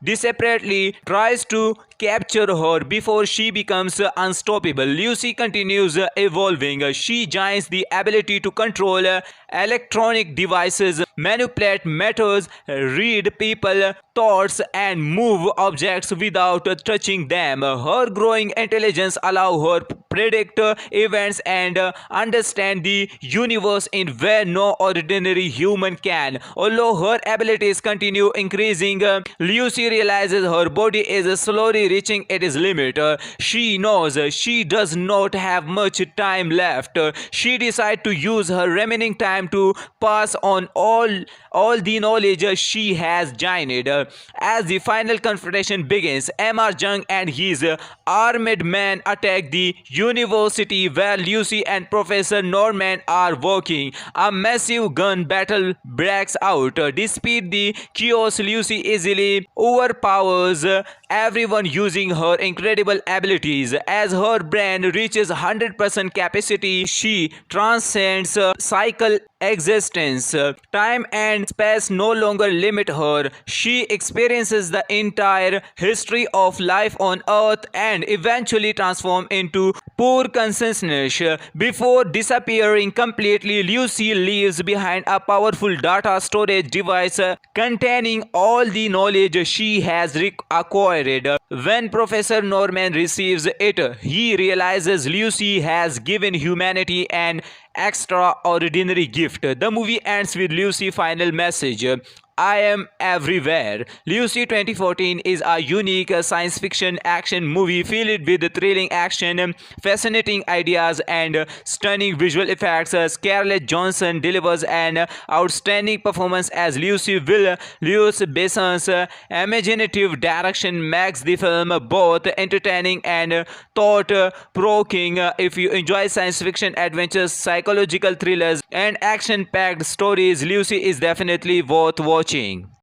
S1: desperately tries to capture her before she becomes unstoppable. Lucy continues evolving. She gains the ability to control electronic devices, manipulate matters, read people thoughts and move objects without touching them. Her growing intelligence allows her to predict events and understand the universe in where no ordinary human can. Although her abilities continue increasing, Lucy realizes her body is slowly reaching its limit. She knows she does not have much time left. She decides to use her remaining time to pass on all the knowledge she has gained. As the final confrontation begins, M.R. Jung and his armed men attack the university where Lucy and Professor Norman are working. A massive gun battle breaks out. Despite the chaos, Lucy easily overpowers everyone using her incredible abilities. As her brain reaches 100% capacity, she transcends cycle existence. Time and space no longer limit her. She experiences the entire history of life on Earth and eventually transforms into pure consciousness. Before disappearing completely, Lucy leaves behind a powerful data storage device containing all the knowledge she has acquired. When Professor Norman receives it, he realizes Lucy has given humanity an extraordinary gift. The movie ends with Lucy's final message: I am everywhere. Lucy 2014 is a unique science fiction action movie filled with thrilling action, fascinating ideas, and stunning visual effects. Scarlett Johansson delivers an outstanding performance as Lucy. Louis Besson's imaginative direction makes the film both entertaining and thought-provoking. If you enjoy science fiction, adventures, psychological thrillers, and action-packed stories, Lucy is definitely worth watching.